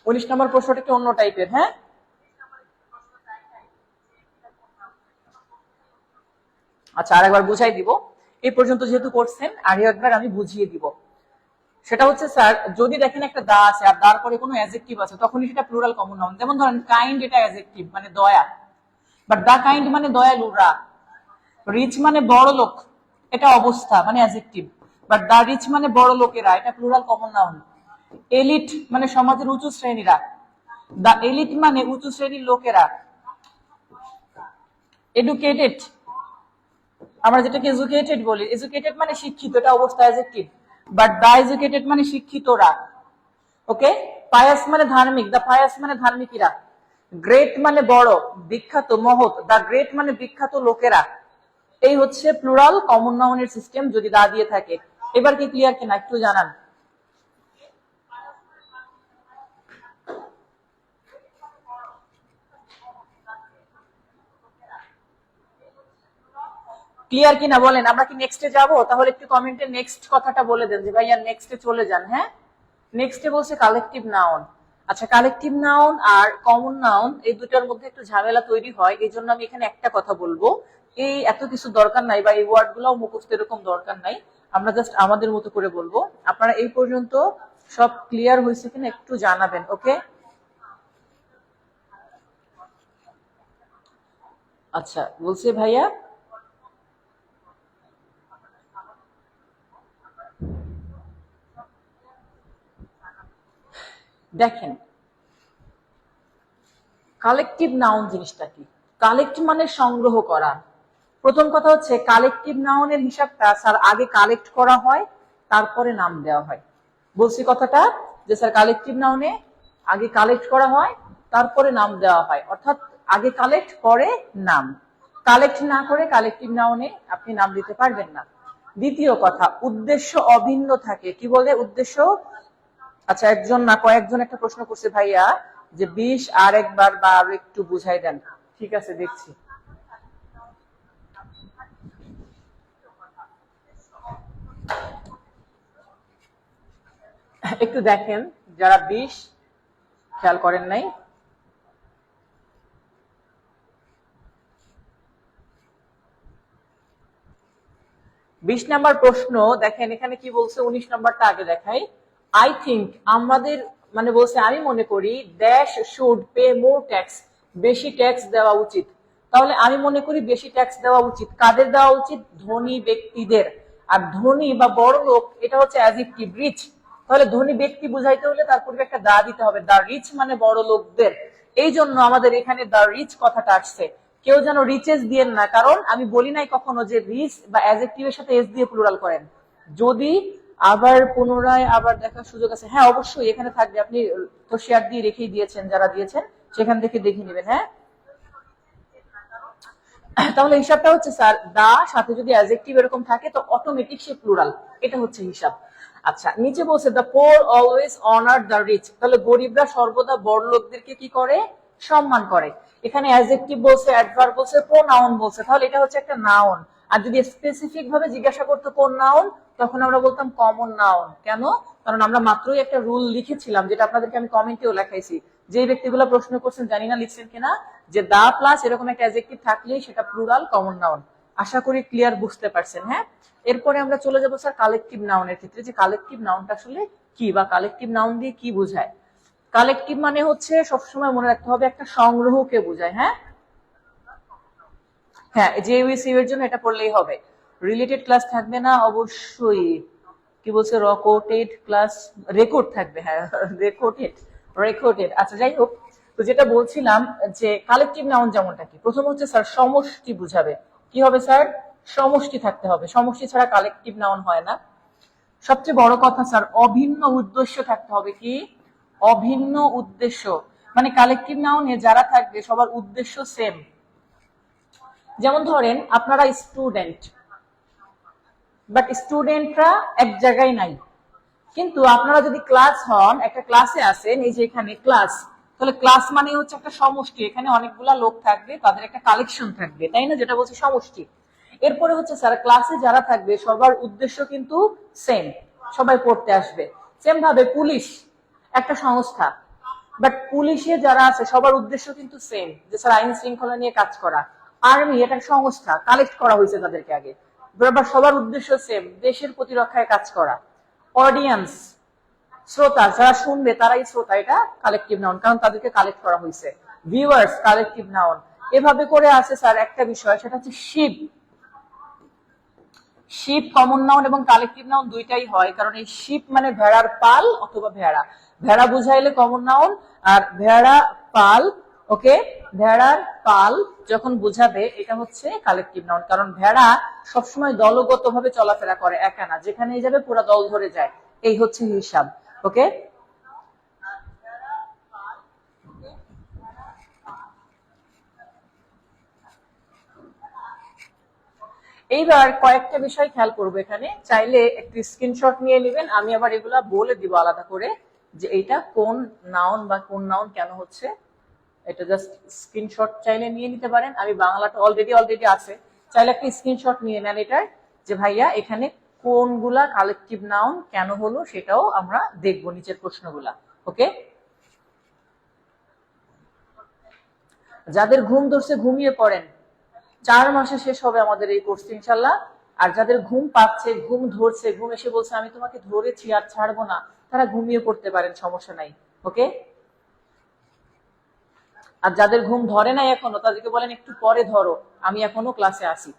19 নম্বর প্রশ্নটা একটু অন্য টাইপের। হ্যাঁ, আচ্ছা আরেকবার বুঝাই দিব, এই পর্যন্ত যেহেতু করছেন আর একবার আমি বুঝিয়ে দিব। সেটা হচ্ছে স্যার, যদি দেখেন একটা দা আছে আর দার পরে কোনো অ্যাডজেক্টিভ আছে তখনই সেটা প্লুরাল কমন নাউন। যেমন ধরেন কাইন্ড, এটা অ্যাডজেক্টিভ মানে দয়া, বাট দা কাইন্ড মানে দয়ালুরা। রিচ মানে বড় লোক, এটা অবস্থা মানে অ্যাডজেক্টিভ, বাট দা রিচ মানে বড় লোকেরা, এটা প্লুরাল কমন নাউন। এলিট মানে সমাজের উঁচু শ্রেণীরা, দা এলিট মানে উঁচু শ্রেণীর লোকেরা। এডুকেটেড, আমরা যেটাকে এজুকেটেড বলি, এজুকেটেড মানে শিক্ষিত, এটা অবস্থা অ্যাডজেক্টিভ, বাট দা এজুকেটেড মানে শিক্ষিতরা। ওকে, পায়াস মানে ধার্মিক, দা পায়াস মানে ধার্মিকীরা। গ্রেট মানে বড়, বিখ্যাত, মহৎ, দা গ্রেট মানে বিখ্যাত লোকেরা। এই হচ্ছে প্লুরাল কমন নাউনের সিস্টেম যদি দা দিয়ে থাকে। এবার কি ক্লিয়ার কিনা একটু জানান। ক্লিয়ার কিনা বলেন, আমরা কি নেক্সটে যাব? তাহলে একটু কমেন্টে নেক্সট কথাটা বলে দেন যে ভাইয়া নেক্সটে চলে যান। হ্যাঁ, নেক্সটে বলছে কালেকটিভ নাউন। আচ্ছা, কালেকটিভ নাউন আর কমন নাউন এই দুটার মধ্যে একটু ঝামেলা তৈরি হয়, এই জন্য আমি এখানে একটা কথা বলবো, এই এত কিছু দরকার নাই বা এই ওয়ার্ড গুলাও মুখস্থ এরকম দরকার নাই, আমরা জাস্ট আমাদের মতো করে বলবো। আপনারা এই পর্যন্ত সব ক্লিয়ার হয়েছে কিনা একটু জানাবেন। ওকে, আচ্ছা বলছে ভাইয়া দেখেন কালেকটিভ নাউন জিনিসটা কি। কালেক্ট মানে সংগ্রহ করা। প্রথম কথা হচ্ছে কালেকটিভ নাউনের হিসাবটা স্যার আগে কালেক্ট করা হয় তারপরে নাম দেওয়া হয়। বলছি কথাটা যে স্যার কালেকটিভ নাউনে আগে কালেক্ট করা হয় তারপরে নাম দেওয়া হয়, অর্থাৎ আগে কালেক্ট পরে নাম। কালেক্ট না করে কালেকটিভ নাউনে আপনি নাম দিতে পারবেন না। দ্বিতীয় কথা, উদ্দেশ্য অভিন্ন থাকে। কি বলে উদ্দেশ্য? আচ্ছা একজন না কয়েকজন একটা প্রশ্ন করছে ভাইয়া যে 20 আর একবার বা আরো একটু বুঝাই দেন। ঠিক আছে দেখছি। একটু দেখেন যারা 20 খেয়াল করেন নাই। বিশ নাম্বার প্রশ্ন দেখেন এখানে কি বলছে, 19 নাম্বারটা আগে দেখাই। আই থিঙ্ক আমাদের মানে বলছে আমি মনে করি dash should pay more tax, বেশি ট্যাক্স দেওয়া উচিত। তাহলে আমি মনে করি বেশি ট্যাক্স দেওয়া উচিত কাদের দেওয়া উচিত? ধনী ব্যক্তিদের। আর ধনী বা বড় লোক এটা হচ্ছে অ্যাডজেক্টিভ রিচ। তাহলে ধনী ব্যক্তি বুঝাইতে হলে তার পূর্বে একটা দা দিতে হবে, দা রিচ মানে বড় লোকদের। এই জন্য আমাদের এখানে দা রিচ কথাটা আসছে। কেউ যেন রিচেস দিয়েন না, কারণ আমি বলি নাই কখনো যে রিচ বা অ্যাডজেক্টিভের সাথে এস দিয়ে প্লুরাল করেন। যদি আবার পুনরায় আবার দেখার সুযোগ আছে, হ্যাঁ অবশ্যই এখানে থাকবে, আপনি তো শেয়ার দিয়ে রেখেই দিয়েছেন, যারা দিয়েছেন সেখান থেকে দেখে নেবেন। হ্যাঁ, তাহলে হিসাবটা হচ্ছে স্যার দা সাথে যদি অ্যাডজেক্টিভ এরকম থাকে তো অটোমেটিক সে প্লুরাল, এটা হচ্ছে হিসাব। আচ্ছা নিচে বলছে the poor always honour the rich, তাহলে গরিবরা সর্বদা বড় লোকদেরকে কি করে? সম্মান করে। এখানে অ্যাডজেক্টিভ বলছে, অ্যাডভার্ব বলছে, প্রোনাউন বলছে, তাহলে এটা হচ্ছে একটা নাউন। আর যদি স্পেসিফিক ভাবে জিজ্ঞাসা করতো কোন নাউন, তখন আমরা বলতাম কমন নাউন। কেন? কারণ আমরা মাত্রই একটা রুল লিখেছিলাম যেটা আপনাদেরকে আমি কমেন্টেও লেখাইছি, যে ব্যক্তিগুলো প্রশ্ন করছেন জানি না লিখছেন কিনা, যে দা প্লাস এরকম একটা অ্যাডজেক্টিভ থাকলেই সেটা প্লুরাল কমন নাউন। আশা করি ক্লিয়ার বুঝতে পারছেন। হ্যাঁ, এরপরে আমরা চলে যাবো স্যার কালেকটিভ নাউনের ক্ষেত্রে, যে কালেকটিভ নাউনটা আসলে কি বা কালেকটিভ নাউন দিয়ে কি বোঝায়। কালেকটিভ মানে হচ্ছে সবসময় মনে রাখতে হবে একটা সংগ্রহকে বোঝায়। হ্যাঁ হ্যাঁ, যে ইউএসইউ এর জন্য এটা পড়লেই হবে। রিলেটেড ক্লাস থাকবে না অবশ্যই। কি বলছে? রকোটেড ক্লাস, রেকর্ড থাকবে। হ্যাঁ রেকর্ডেড, রেকর্ডেড। আচ্ছা যাই হোক, তো যেটা বলছিলাম যে কালেকটিভ নাউন যেমনটা কি, প্রথম হচ্ছে স্যার সমষ্টি বুঝাবে। কি হবে স্যার? সমষ্টি থাকতে হবে, সমষ্টি ছাড়া কালেকটিভ নাউন হয় না। সবচেয়ে বড় কথা স্যার অভিন্ন উদ্দেশ্য থাকতে হবে। কি? অভিন্ন উদ্দেশ্য, মানে কালেকটিভ নাউনে যারা থাকবে সবার উদ্দেশ্য সেম। যেমন ধরেন আপনারা স্টুডেন্ট, বাট স্টুডেন্টরা এক জায়গায় নাই। কিন্তু আপনারা যদি ক্লাস হন, একটা ক্লাসে আছেন, এই যে এখানে ক্লাস, তাহলে ক্লাস মানে হচ্ছে একটা সমষ্টি, এখানে অনেকগুলা লোক থাকবে, তাদের একটা কালেকশন থাকবে, তাই না, যেটা বলছে সমষ্টি। এরপরে হচ্ছে স্যার ক্লাসে যারা থাকবে সবার উদ্দেশ্য কিন্তু সেম, সবাই পড়তে আসবে। সেম ভাবে পুলিশ একটা সংস্থা, বাট পুলিশে যারা আছে সবার উদ্দেশ্য কিন্তু সেম, যে স্যার আইন শৃঙ্খলা নিয়ে কাজ করা। আর্মি এটা সংস্থা, কালেক্ট করা হয়েছে তাদেরকে আগে, বাট সবার উদ্দেশ্য সেম, দেশের প্রতিরক্ষায় কাজ করা। অডিয়েন্স, শ্রোতা, যারা শুনবে তারাই শ্রোতা, এটা কালেকটিভ নাউন, কারণ তাদেরকে কালেক্ট করা হয়েছে। Viewers collective noun. এভাবে করে আছে স্যার একটা বিষয়, সেটা হচ্ছে শিপ। শিপ কমন নাউন এবং কালেকটিভ নাউন দুইটাই হয়, কারণ এই শিপ মানে ভেড়ার পাল অথবা ভেড়া, ভেড়া বুঝাইলে কমন নাউন, আর ভেড়া পাল, ওকে, ভেড়ার পাল যখন বুঝাবে এটা হচ্ছে কালেকটিভ নাউন, কারণ ভেড়া সবসময় দলগত ভাবে চলাফেরা করে, একা না, যেখানেই যাবে পুরো দল ধরে যায়, এই হচ্ছে হিসাব। ওকে, এইবার কয়েকটা বিষয় খেয়াল করবো এখানে, চাইলে একটি স্ক্রিনশট নিয়ে নেবেন, আমি আবার এগুলা বলে দিব আলাদা করে যে এটা কোন নাউন বা কোন নাউন কেন হচ্ছে, এটা জাস্ট স্ক্রিনশট চাইলে নিয়ে নিতে পারেন। আমি বাংলাটা অলরেডি আছে, চাইলে একটা স্ক্রিনশট নিয়ে নেন এটার, যে ভাইয়া এখানে কোনগুলা কালেকটিভ নাউন কেন হলো সেটাও আমরা দেখবো নিচের প্রশ্নগুলা। ওকে, যাদের ঘুম ধরছে ঘুমিয়ে পড়েন, 4 মাসে শেষ হবে আমাদের এই কোর্স ইনশাল্লাহ। আর যাদের ঘুম পাচ্ছে, ঘুম ধরছে, ঘুম এসে বলছে আমি তোমাকে ধরেছি আর ছাড়বো না, তারা ঘুমিয়ে পড়তে পারেন, সমস্যা নাই। ওকে, আর যাদের ঘুম ধরে নাই এখনো, তাদেরকে বলেন একটু পরে ধরো, আমি এখনো ক্লাসে আছি।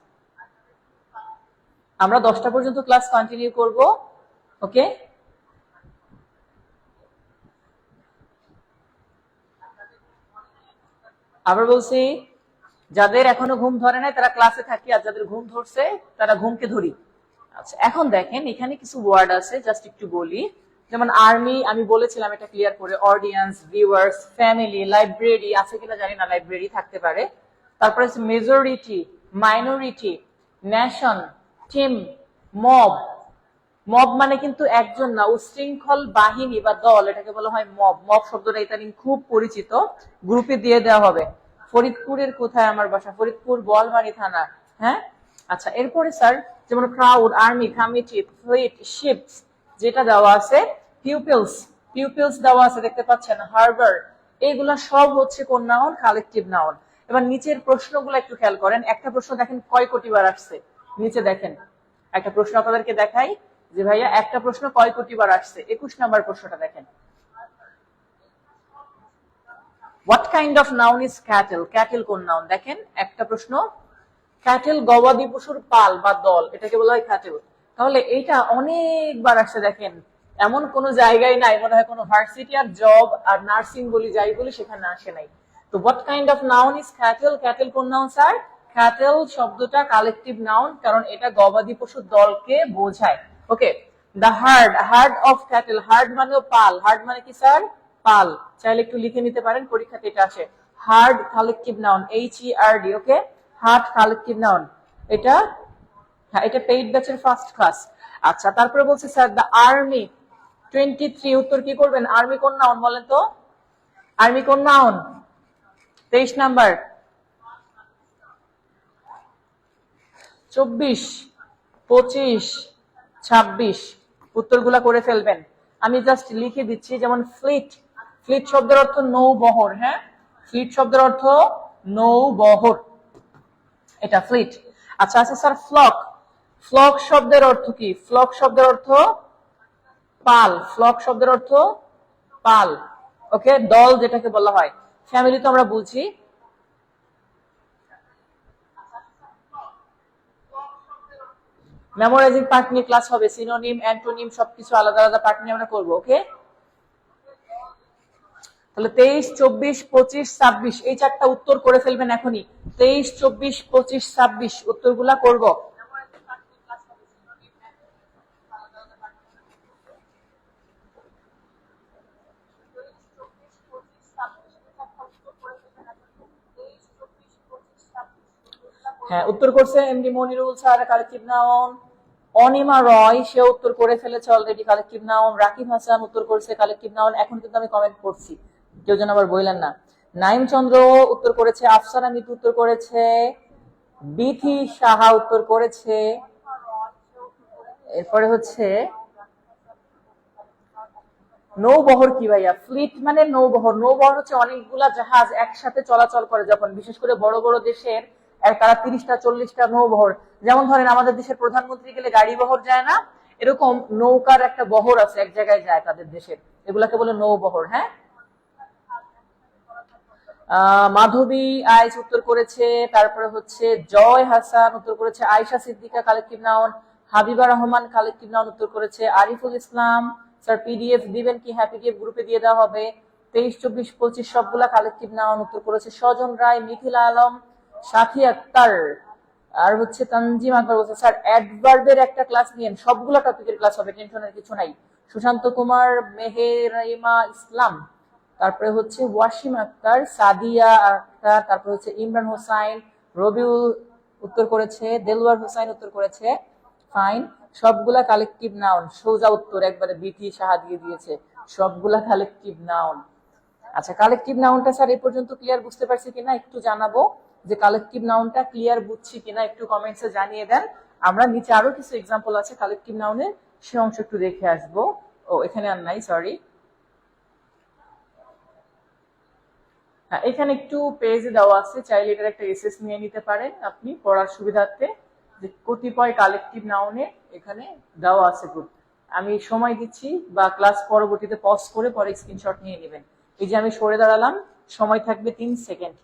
আমরা 10টা পর্যন্ত ক্লাস কন্টিনিউ করব। ওকে, আবার বলছি, যাদের এখনো ঘুম ধরে নাই তারা ক্লাসে থাকি, আর যাদের ঘুম ধরছে তারা ঘুমকে ধরি। আচ্ছা, এখন দেখেন এখানে কিছু ওয়ার্ড আছে, জাস্ট একটু বলি। যেমন আর্মি, আমি বলেছিলাম এটা ক্লিয়ার করে, অডিয়েন্স, ভিউয়ার্স, ফ্যামিলি, লাইব্রেরি আছে কিনা জানি না, লাইব্রেরি থাকতে পারে। তারপরে majority, minority, nation, team, mob. Mob মানে কিন্তু একজন না, উশৃঙ্খল বাহিনী বা দল, এটাকে বলা হয় মব। মব শব্দটা ইদানিং খুব পরিচিত, গ্রুপে দিয়ে দেওয়া হবে। ফরিদপুরের কোথায় আমার বাসা? ফরিদপুর বোয়ালমারী থানা। হ্যাঁ, আচ্ছা, এরপরে স্যার যেমন crowd, army, committee, fleet, ships যেটা দেওয়া আছে, পিউপিলস, পিউপিলস দেওয়া আছে দেখতে পাচ্ছেন, হারবার, এইগুলা সব হচ্ছে কোন নাউন? Collective noun. এবার নিচের প্রশ্নগুলো একটু খেয়াল করেন, একটা প্রশ্ন দেখেন কয় কোটি বার আসছে, নিচে দেখেন একটা প্রশ্ন আপনাদেরকে দেখাই, যে ভাইয়া একটা প্রশ্ন কয় কোটি বার আসছে। 21 নাম্বার প্রশ্নটা দেখেন, what kind of noun is cattle? Cattle কোন নাউন? দেখেন একটা প্রশ্ন, ক্যাটেল গবাদি পশুর পাল বা দল, এটাকে বলা হয় ক্যাটেল। তাহলে এইটা অনেকবার আসছে, দেখেন এমন কোন জায়গায় নাই, মনে হয় কোনো ভার্সিটি আর জব আর নার্সিং বলি যাই বলি সেখানে আসে নাই। তো what kind of noun is cattle? Cattle কোন নাউন স্যার? ক্যাটেল শব্দটা কালেকটিভ নাউন, কারণ এটা গবাদি পশুর দলকে বোঝায়। Okay, the herd, herd of cattle, herd মানে পাল, হার্ড মানে কি স্যার? পাল। চাইলে একটু লিখে নিতে পারেন, পরীক্ষাতে এটা আসে। Hard collective noun, HERD। ওকে, হার্ড কালেকটিভ নাউন, এটা, হ্যাঁ এটা পেইড ব্যাচের ফার্স্ট ক্লাস। আচ্ছা, তারপরে বলছে স্যার দ্য আর্মি 23, উত্তর কি করবেন? আর্মি কোন নাউন বলেন তো? আর্মি কোন নাউন? 23 নাম্বার, 24, 25, 26 উত্তরগুলা করে ফেলবেন। আমি জাস্ট লিখে দিচ্ছি, যেমন ফ্লিট, ফ্লিট শব্দের অর্থ নৌবহর। হ্যাঁ, ফ্লিট শব্দের অর্থ নৌবহর, এটা ফ্লিট। আচ্ছা আচ্ছা স্যার, ফ্লক, ফ্লক শব্দের অর্থ কি? ফ্লক শব্দের অর্থ পাল, ফ্লক শব্দের অর্থ পাল। ওকে, দল যেটাকে বলা হয়। ফ্যামিলি তো আমরা বুঝি। মেমোরাইজিং পার্ট নিয়ে ক্লাস হবে, সিনোনিম, অ্যান্টোনিম সবকিছু আলাদা আলাদা পার্ট নিয়ে আমরা করবো। ওকে, তাহলে 23, 24, 25, 26 এই 4টা উত্তর করে ফেলবেন এখনই। 23, 24, 25, 26 উত্তরগুলা করব। হ্যাঁ, উত্তর করছে MD Monirul sir, collective noun. Anima Roy, সে উত্তর করে ফেলেছে already collective noun. Rakib Hasan উত্তর করেছে কালেকটিভ নাউন, এখন কিন্তু আমি কমেন্ট করছি, কেউ যেন আবার বললেন না। নাইম চন্দ্র উত্তর করেছে, আফসানা মিতু উত্তর করেছে, বিথি সাহা উত্তর করেছে, এরপরে হচ্ছে নৌবহর কি ভাইয়া? ফ্লিট মানে নৌবহর। নৌবহর হচ্ছে অনেকগুলা জাহাজ একসাথে চলাচল করে যখন, বিশেষ করে বড় বড় দেশের তারা 30টা 40টা নৌবহর, যেমন ধরেন আমাদের দেশের প্রধানমন্ত্রী গেলে গাড়ি বহর যায় না, এরকম নৌকার একটা বহর আছে, এক জায়গায় যায় তাদের দেশের, এগুলাকে বলে নৌবহর। হ্যাঁ, মাধবী আইস উত্তর করেছে, তারপরে হচ্ছে জয় হাসান উত্তর করেছে, Ayesha Siddika collective noun, Habiba Rahman collective noun উত্তর করেছে, আরিফুল ইসলাম স্যার পিডিএফ দিবেন কি? হ্যাঁ, পিডিএফ গ্রুপে দিয়ে দেওয়া হবে। 23, 24, 25 সবগুলা কালেকটিভ নাউন উত্তর করেছে। স্বজন রায়, মিথিলা আলম, সাথী আক্তার, আর হচ্ছে তানজিম আকবর বলছে স্যার অ্যাডভার্বের একটা ক্লাস নিয়েন, সবগুলা টপিকের ক্লাস হবে, টেনশনের কিছু নাই। সুশান্ত কুমার, মেহেরাইমা ইসলাম, তারপরে হচ্ছে ওয়াসিম আক্তার, সাদিয়া আক্তার, তারপরে হচ্ছে ইমরান হোসাইন, রবিউল উত্তর করেছে, দেলওয়ার হোসাইন উত্তর করেছে। ফাইন, সবগুলা কালেকটিভ নাউন। সোজা উত্তর একবারে বিথি সাহা দিয়ে দিয়েছে, সবগুলা কালেকটিভ নাউন। আচ্ছা, কালেকটিভ নাউনটা স্যার এই পর্যন্ত ক্লিয়ার বুঝতে পারছি কিনা একটু জানাবো, যে কালেকটিভ নাউনটা ক্লিয়ার বুঝছি কিনা একটু কমেন্টসে জানিয়ে দেন। আমরা নিচে আরো কিছু এক্সাম্পল আছে কালেকটিভ নাউনের, সে অংশ একটু দেখে আসবো। ও এখানে আর নাই, সরি। হ্যাঁ, এখানে একটু পেজে দেওয়া আছে, চাইলে এটার একটা এসএস নিয়ে নিতে পারেন আপনি পড়ার সুবিধার্থে, যে কতিপয় কালেকটিভ নাউনে এখানে দেওয়া আছে গ্রুপ। আমি সময় দিচ্ছি, বা ক্লাস পরবর্তীতে পজ করে পরে স্ক্রিনশট নিয়ে নেবেন। এই যে আমি সরে দাঁড়ালাম, সময় থাকবে 3 সেকেন্ড,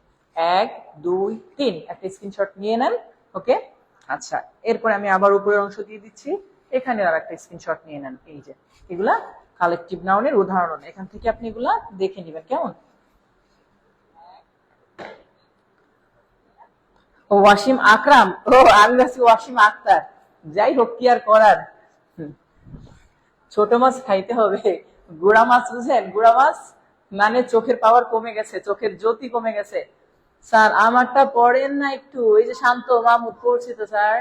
1 2 3, একটা স্ক্রিনশট নিয়ে নেন। ওকে, আচ্ছা, এরপরে আমি আবার উপরের অংশ দিয়ে দিচ্ছি, এখানে আর একটা স্ক্রিনশট নিয়ে নেন। এই যে এগুলা কালেকটিভ নাউনের উদাহরণ, এখান থেকে আপনি এগুলা দেখে নেবেন। কেমন? ও ওয়াসিম আকরাম, ও আমি ভাবছি ওয়াসিম আক্তার। যাই হোক, কি আর করার, ছোট মাছ খাইতে হবে। গুড়া মাছ বুঝেন? গুড়া মাছ মানে চোখের পাওয়ার কমে গেছে, চোখের জ্যোতি কমে গেছে। স্যার আমারটা পড়েন না একটু, এই যে শান্ত মাহমুদ পড়ছি তো স্যার।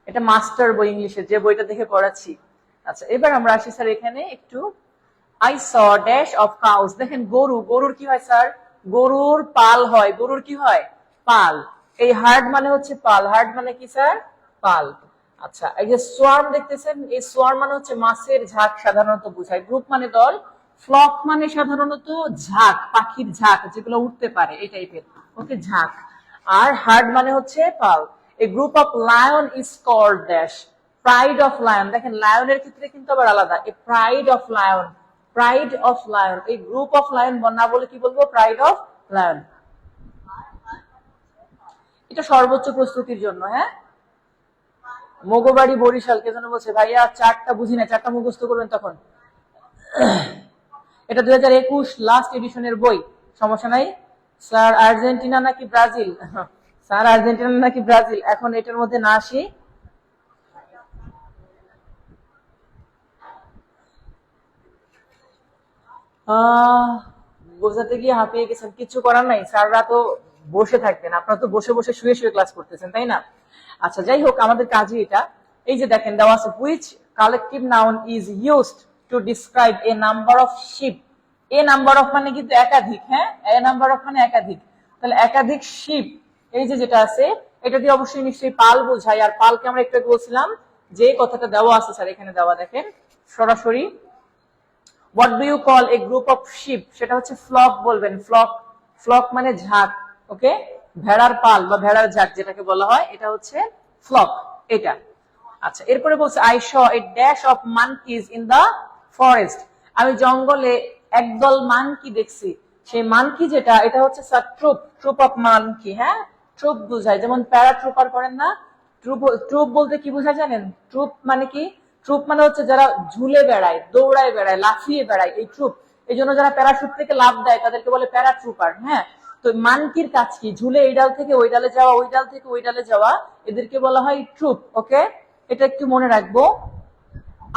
এটা মাস্টার বই ইংলিশের, যে বইটা দেখে পড়াচ্ছি। আচ্ছা, এবার আমরা আসি স্যার এখানে একটু। I saw dash of cows, দেখেন গরু, গরুর কি হয় স্যার? গরুর পাল হয়, গরুর কি হয়? পাল। এই হার্ড মানে হচ্ছে পাল, হার্ড মানে কি স্যার? পাল। আচ্ছা, এই যে সোয়ার্ম দেখতেছেন, এই সোয়ার্ম মানে হচ্ছে মাছের ঝাঁক সাধারণত বোঝায়। গ্রুপ মানে দল, ফ্লক মানে সাধারণত ঝাঁক, পাখির ঝাঁক যেগুলো উঠতে পারে এই টাইপের, ওকে, ঝাঁক। আর হার্ড মানে হচ্ছে পাল। A group of lion is called dash, pride of lion. দেখেন লায়নের ক্ষেত্রে কিন্তু আবার আলাদা, a pride of lion, pride of lion. এই গ্রুপ অফ লায়ন না বলে কি বলবো? Pride of lion. এটা সর্বোচ্চ প্রস্তুতির জন্য। হ্যাঁ, মগবাড়ি বরিশাল, কে যেন বলছে ভাইয়া চারটা বুঝি না, চারটা মুখস্থ করবেন তখন। এটা 2021 লাস্ট এডিশনের বই, সমস্যা নাই। স্যার আর্জেন্টিনা নাকি ব্রাজিল? স্যার আর্জেন্টিনা নাকি ব্রাজিল, এখন এটার মধ্যে না আসি। বোঝাতে গিয়ে হাঁপিয়ে গেছেন, কিছু করার নাই, স্যাররা তো বসে থাকবেন, আপনারা তো বসে বসে শুয়ে শুয়ে ক্লাস করতেছেন, তাই না? আচ্ছা, যাই হোক, আমাদের কাজই এটা। এই যে দেখেন দেওয়া আছে, which collective noun is used to describe a number of ship. A number of মানে কিন্তু একাধিক, হ্যাঁ, এ নাম্বার অফ মানে একাধিক, তাহলে একাধিক শিপ, এই যে যেটা আছে এটা দিয়ে অবশ্যই নিশ্চয়ই পাল বোঝায়। আর পালকে আমরা একটু বলছিলাম যে কথাটা দেওয়া আছে স্যার, এখানে দেওয়া দেখেন সরাসরি, what do you call a group of ship, সেটা হচ্ছে ফ্লক বলবেন, ফ্লক। ফ্লক মানে ঝাঁক, ওকে, ভেড়ার পাল বা ভেড়ার ঝাঁক যেটাকে বলা হয়, এটা হচ্ছে ফ্লক, এটা। আচ্ছা, এরপরে বলছে I saw a dash of monkeys in the forest, আমি জঙ্গলে একদল মানকি দেখছি। সেই মানকি যেটা, এটা হচ্ছে sir troop, troop of monkey. হ্যাঁ, ট্রুপ বুঝায়, যেমন প্যারাট্রুপার করেন না, ট্রুপ, ট্রুপ বলতে কি বোঝায় জানেন? ট্রুপ মানে কি? ট্রুপ মানে হচ্ছে যারা ঝুলে বেড়ায়, দৌড়ায় বেড়ায়, লাফিয়ে বেড়ায়, এই ট্রুপ। এই জন্য যারা প্যারাশুট থেকে লাভ দেয় তাদেরকে বলে প্যারাট্রুপার। হ্যাঁ, তো মানকির কাজ কি? ঝুলে এই ডাল থেকে ওই ডালে যাওয়া, ওই ডাল থেকে ওই ডালে যাওয়া, এদেরকে বলা হয় ট্রুপ। ওকে, এটা একটু মনে রাখবো।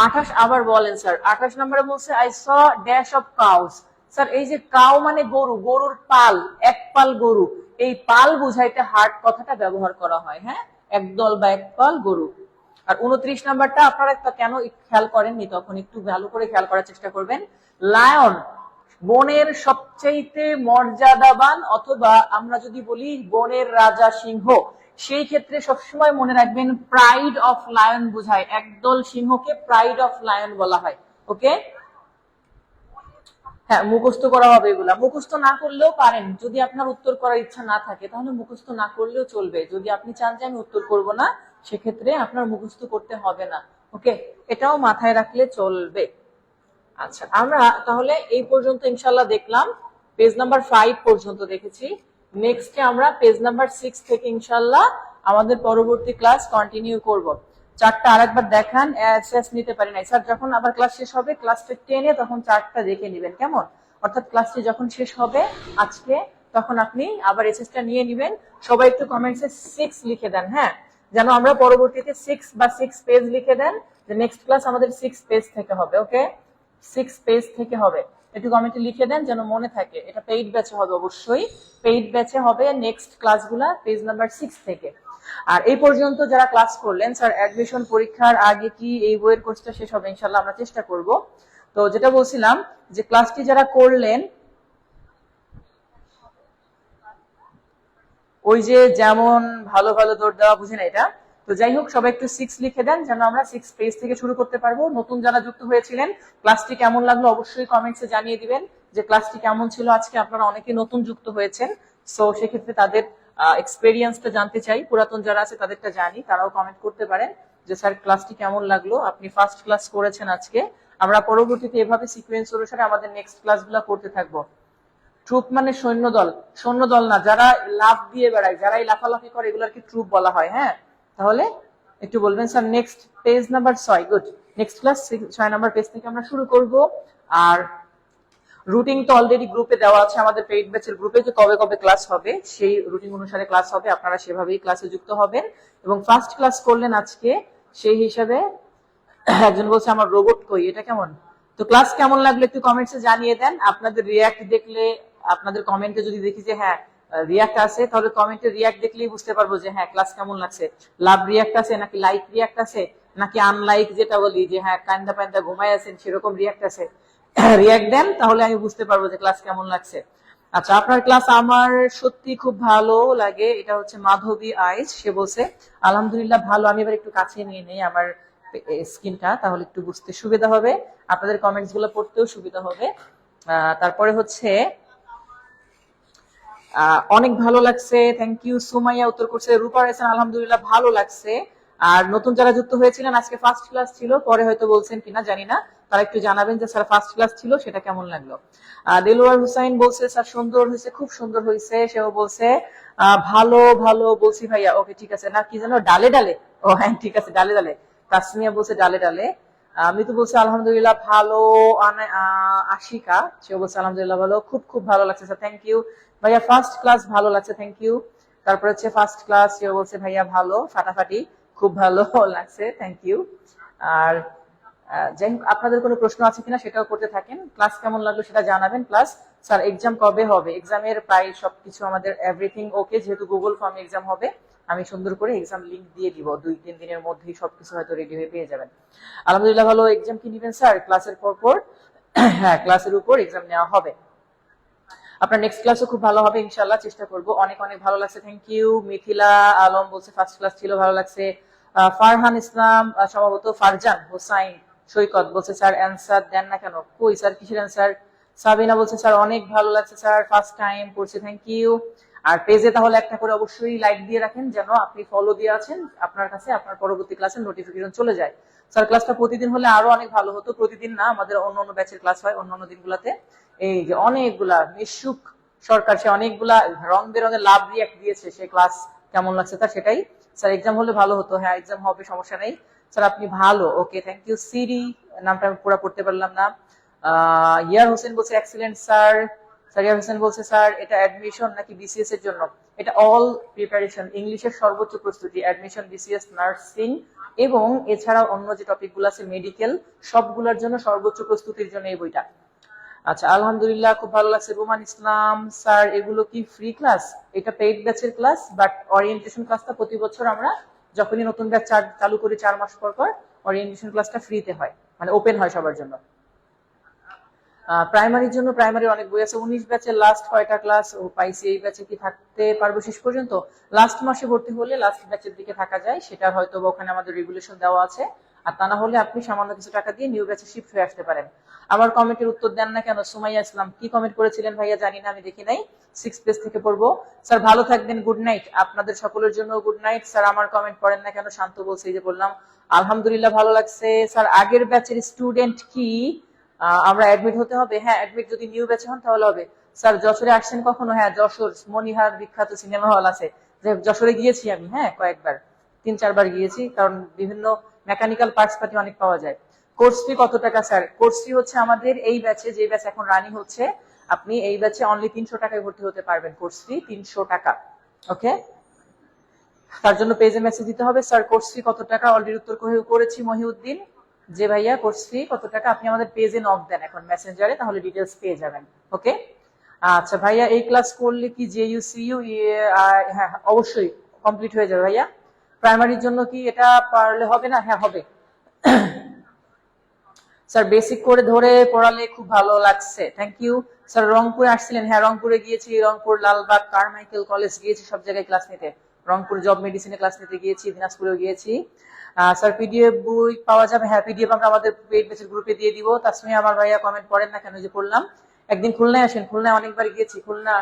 28 আবার বলেন স্যার। 28 নম্বরে বলছে I saw dash of cows. Sir এই যে কাউ মানে গরু, গরুর পাল, এক পাল গরু, এই পাল বুঝাইতে হার্ট কথাটা ব্যবহার করা হয়। হ্যাঁ, একদল বা একপাল গরু। আর 29 নাম্বারটা আপনারা কেন খেয়াল করেননি তখন একটু ভালো করে খেয়াল করার চেষ্টা করবেন। লায়ন বনের সবচেয়ে মর্যাদাবান, অথবা আমরা যদি বলি বনের রাজা সিংহ, সেই ক্ষেত্রে সবসময় মনে রাখবেন প্রাইড অফ লায়ন বোঝায়, একদল সিংহকে প্রাইড অফ লায়ন বলা হয়। ওকে, হ্যাঁ মুখস্থ করা হবে এগুলা, মুখস্থ না করলেও পারেন, যদি আপনার উত্তর করার ইচ্ছা না থাকে তাহলে মুখস্থ না করলেও চলবে। যদি আপনি চান যে আমি উত্তর করব না, সেক্ষেত্রে আপনার মুখস্থ করতে হবে না। ওকে, এটাও মাথায় রাখলে চলবে। আচ্ছা, আমরা তাহলে এই পর্যন্ত ইনশাল্লাহ দেখলাম, পেজ নাম্বার 5 পর্যন্ত দেখেছি। নেক্সটে আমরা পেজ নাম্বার 6 থেকে ইনশাল্লাহ আমাদের পরবর্তী ক্লাস কন্টিনিউ করব। চার্টটা আরেকবার দেখান, এসএস নিতে পারি নাই স্যার, যখন আবার ক্লাস শেষ হবে ক্লাসটা টেনে তখন চার্টটা দেখে নেবেন, কেমন? অর্থাৎ ক্লাসটি যখন শেষ হবে আজকে, তখন আপনি আবার এসএসটা নিয়ে নেবেন। সবাই একটু কমেন্টসে 6 লিখে দেন, হ্যাঁ, যেন আমরা পরবর্তীতে 6 বা 6 পেজ লিখে দেন, যে নেক্সট ক্লাস আমাদের 6 পেজ থেকে হবে। ওকে, 6 পেজ থেকে হবে, একটু কমেন্টে লিখে দেন যেন মনে থাকে। এটা পেইড ব্যাচে হবে, অবশ্যই পেইড ব্যাচে হবে নেক্সট ক্লাসগুলা পেজ নাম্বার 6 থেকে। আর এই পর্যন্ত যারা ক্লাস করলেন, স্যার অ্যাডমিশন পরীক্ষার আগে কি এই বইয়ের কোর্সটা শেষ হবে? ইনশাআল্লাহ আমরা চেষ্টা করব। তো যেটা বলছিলাম যে ক্লাসটি যারা করলেন, ওই যে যেমন ভালো ভালো দৌড় দেওয়া, বুঝে না এটা, তো যাই হোক সবাই একটু 6 লিখে দেন যেন আমরা 6 পেজ থেকে শুরু করতে পারবো। নতুন যারা যুক্ত হয়েছিলেন, ক্লাসটি কেমন লাগলো অবশ্যই কমেন্টসে জানিয়ে দিবেন যে ক্লাসটি কেমন ছিল। আজকে আপনারা অনেকে নতুন যুক্ত হয়েছেন, সো সেক্ষেত্রে তাদের এক্সপেরিয়েন্সটা জানতে চাই। পুরাতন যারা আছে তাদেরটা জানি, তারাও কমেন্ট করতে পারেন যে স্যার ক্লাসটি কেমন লাগলো, আপনি ফার্স্ট ক্লাস করেছেন আজকে। আমরা পরবর্তীতে এভাবে সিকোয়েন্স অনুসারে আমাদের নেক্সট ক্লাসগুলো করতে থাকবো। ট্রুপ মানে সৈন্যদল, সৈন্যদল না, যারা লাফ দিয়ে বেড়ায়, যারাই লাফালাফি করে এগুলোকে ট্রুপ বলা হয়। হ্যাঁ, তাহলে একটু বলবেন sir next page number 6। Good, next class 6 number page থেকে আমরা শুরু করব। আর রুটিন তো অলরেডি গ্রুপে দেওয়া আছে, আমাদের পেইড ব্যাচের গ্রুপে, যে কবে কবে ক্লাস হবে সেই রুটিন অনুসারে ক্লাস হবে, আপনারা সেভাবেই ক্লাসে যুক্ত হবেন। এবং ফার্স্ট ক্লাস করলেন আজকে, সেই হিসাবে একজন বলছে আমার রোবট কই, এটা কেমন? তো ক্লাস কেমন লাগলো একটু কমেন্টসে জানিয়ে দেন। আপনাদের রিয়াক্ট দেখলে, আপনাদের কমেন্টে যদি দেখি যে হ্যাঁ রিয়াক্ট আছে, তাহলে কমেন্টে রিয়াক্ট দেখলেই বুঝতে পারবো যে হ্যাঁ ক্লাস কেমন লাগছে। লাভ রিয়াক্ট আছে নাকি লাইক রিয়াক্ট আছে, নাকি আনলাইক যেটা বলি যে হ্যাঁ কান্দা পান্দা ঘুমায় আছেন সেরকম রিয়াক্ট আছে, রিয়াক্ট দেন, তাহলে আমি বুঝতে পারবো যে ক্লাস কেমন লাগছে। আচ্ছা, আপনার ক্লাস আমার সত্যি খুব ভালো লাগে, এটা হচ্ছে মাধবী আইস, সে বলছে আলহামদুলিল্লাহ ভালো। আমি এবার একটু কাছে নিয়ে নেই আমার স্ক্রিনটা, তাহলে একটু বুঝতে সুবিধা হবে, আপনাদের কমেন্টস গুলো পড়তেও সুবিধা হবে। তারপরে হচ্ছে অনেক ভালো লাগছে, থ্যাংক ইউ। সুমাইয়া উত্তর করছে, রূপা হাসান আলহামদুলিল্লাহ ভালো লাগছে। আর নতুন যারা যুক্ত হয়েছিলেন, আজকে ফার্স্ট ক্লাস ছিল, পরে হয়তো বলছেন কিনা জানি না, তারা একটু জানাবেন যে স্যার ফার্স্ট ক্লাস ছিল সেটা কেমন লাগলো। দেলোয়ার হুসাইন বলছে স্যার সুন্দর হয়েছে, খুব সুন্দর হয়েছে। সেও বলছে ভালো ভালো বলছি ভাইয়া। ওকে ঠিক আছে, না কি জানো ডালে ডালে, ও হ্যাঁ ঠিক আছে ডালে ডালে। তাসমিয়া বলছে ডালে ডালে। মিতু বলছে আলহামদুলিল্লাহ ভালো। আশিকা, সেও বলছে আলহামদুলিল্লাহ ভালো, খুব খুব ভালো লাগছে স্যার, থ্যাংক ইউ ভাইয়া। ফার্স্ট ক্লাস ভালো লাগছে, থ্যাংক ইউ। তারপর হচ্ছে ফার্স্ট ক্লাস, সেও বলছে ভাইয়া ভালো, ফাটাফাটি, খুব ভালো লাগছে, থ্যাংক ইউ। আর যাই হোক, আপনাদের কোনো প্রশ্ন আছে কিনা সেটাও করতে থাকেন, ক্লাস কেমন লাগলো সেটা জানাবেন। প্লাস স্যার এক্সাম কবে হবে? এক্সামের প্রায় সবকিছু আমাদের এভরিথিং ওকে, যেহেতু গুগল ফর্মে এক্সাম হবে, আমি সুন্দর করে এক্সাম লিংক দিয়ে দিব, 2-3 দিনের মধ্যেই সবকিছু হয়তো রেডি হয়ে পেয়ে যাবেন। আলহামদুলিল্লাহ ভালো। এক্সাম কি নিবেন স্যার? ক্লাসের পর হ্যাঁ ক্লাসের উপর এক্সাম নেওয়া হবে। আপনার নেক্সট ক্লাসও খুব ভালো হবে ইনশাআল্লাহ, চেষ্টা করব। অনেক অনেক ভালো লাগছে, থ্যাংক ইউ। মিথিলা আলম বলছে ফার্স্ট ক্লাস ছিল, ভালো লাগছে। ফারহান ইসলাম, সম্ভবত ফারজান হোসাইন সৈকত বলছে স্যার অ্যান্সার দেন না কেন? কই স্যার কিসের অ্যান্সার? সাবিনা বলছে স্যার অনেক ভালো লাগছে স্যার, ফার্স্ট টাইম পড়ছি, থ্যাংক ইউ। আর পেজে তাহলে একটা করে অবশ্যই লাইক দিয়ে রাখেন, যেন আপনি ফলো দিয়ে আছেন, আপনার কাছে আপনার পরবর্তী ক্লাসের নোটিফিকেশন চলে যায়। স্যার ক্লাসটা প্রতিদিন হলে আরো অনেক ভালো হতো। প্রতিদিন না, আমাদের অন্য অন্য ব্যাচের ক্লাস হয় অন্য অন্য দিনগুলোতে। এই যে অনেকগুলা মিশুক সরকার, সে অনেকগুলা রং বেরঙের লাভ রিয়াক্ট দিয়েছে, সে ক্লাস কেমন লাগছে তার সেটাই। স্যার এক্সাম হলে ভালো হতো, হ্যাঁ এক্সাম হবে, সমস্যা নেই স্যার, আপনি ভালো। Okay thank you. সিরি নামটা আমি পুরো পড়তে পারলাম না। ইয়ার হোসেন বলছে এক্সিলেন্ট স্যার। ইয়ার হোসেন বলছে স্যার এটা অ্যাডমিশন নাকি বিসিএস এর জন্য? এটা অল প্রিপারেশন, ইংলিশের সর্বোচ্চ প্রস্তুতি, অ্যাডমিশন, বিসিএস, নার্সিং এবং এছাড়াও অন্য যে টপিকগুলো আছে মেডিকেল, সবগুলোর জন্য সর্বোচ্চ প্রস্তুতির জন্য এই বইটা। আচ্ছা আলহামদুলিল্লাহ খুব ভালো লাগছে। রোমান ইসলাম স্যার এগুলো কি ফ্রি ক্লাস? এটা পেইড ব্যাচের ক্লাস, বাট ওরিয়েন্টেশন ক্লাসটা প্রতি বছর আমরা যখনই নতুন ব্যাচ চালু করি 4 মাস পর পর ওরিয়েন্টেশন ক্লাসটা ফ্রিতে হয়, মানে ওপেন হয় সবার জন্য। প্রাইমারির জন্য প্রাইমারির অনেক বই আছে। 19 ব্যাচের লাস্ট কয়টা ক্লাস পাইছি, এই ব্যাচে কি থাকতে পারবো শেষ পর্যন্ত? লাস্ট মাসে ভর্তি হলে লাস্ট ব্যাচের দিকে থাকা যায়, সেটা হয়তো ওখানে আমাদের রেগুলেশন দেওয়া আছে। আর তা না হলে আপনি সামান্য কিছু টাকা দিয়ে নিউ ব্যাচে শিফট হয়ে আসতে পারেন। আমার কমেন্টের উত্তর দেন না কেন? সুমাইয়া ইসলাম কি কমেন্ট করেছিলেন ভাইয়া জানি না, আমি দেখি নাই। 6 পেজ থেকে পড়বো। স্যার ভালো থাকবেন, গুড নাইট। আপনাদের সকলের জন্য গুড নাইট। স্যার আমার কমেন্ট পড়েন না কেন? শান্ত বলছে, এই যে বললাম আলহামদুলিল্লাহ ভালো লাগছে। স্যার আগের ব্যাচের স্টুডেন্ট কি আমরা অ্যাডমিট হতে হবে? হ্যাঁ, অ্যাডমিট যদি নিউ ব্যাচে হন তাহলে হবে। স্যার যশোরে আসছেন কখনো? হ্যাঁ, যশোর মনিহার বিখ্যাত সিনেমা হল আছে, যে যশোরে গিয়েছি আমি, হ্যাঁ কয়েকবার, 3-4 বার গিয়েছি, কারণ বিভিন্ন মেকানিক্যাল পার্টস পাতি অনেক পাওয়া যায়। কোর্স ফি কত টাকা স্যার? কোর্স ফি হচ্ছে আমাদের এই ব্যাচে, যে ব্যাচ এখন রানিং হচ্ছে, আপনি এই ব্যাচে অনলি 300 টাকায় ভর্তি হতে পারবেন। কোর্স ফি 300 টাকা। ওকে, তার জন্য পেজে মেসেজ দিতে হবে, স্যার কোর্স ফি কত টাকা? অলরেডি উত্তর করেছি মহিউদ্দিন, যে ভাইয়া কোর্স ফি কত টাকা। আপনি আমাদের পেজে নক দেন এখন মেসেঞ্জারে, তাহলে ডিটেলস পেয়ে যাবেন। ওকে, আচ্ছা ভাইয়া এই ক্লাস করলে কি JUCU? হ্যাঁ অবশ্যই কমপ্লিট হয়ে যাবে ভাইয়া। প্রাইমারির জন্য কি এটা পারলে হবে না? হ্যাঁ হবে। স্যার বেসিক করে ধরে পড়ালে খুব ভালো লাগছে, থ্যাংক ইউ। স্যার রংপুরে আসছিলেন? হ্যাঁ রংপুরে গিয়েছি, রংপুর লালবাগ কারমাইকেল কলেজ গিয়েছি, সব জায়গায় ক্লাস নিতে। রংপুর জব মেডিসিনে ক্লাস নিতে গিয়েছি, দিনাজপুরেও গিয়েছি। স্যার পিডিএফ বই পাওয়া যাবে? হ্যাঁ পিডিএফ আমরা আমাদের পেইড ব্যাচের গ্রুপে দিয়ে দিব। তাসমিয়া আমার ভাইয়া কমেন্ট পড়েন না কেন, যে পড়লাম। একদিন খুলনায় আসেন, খুলনায় অনেকবার গিয়েছি। খুলনা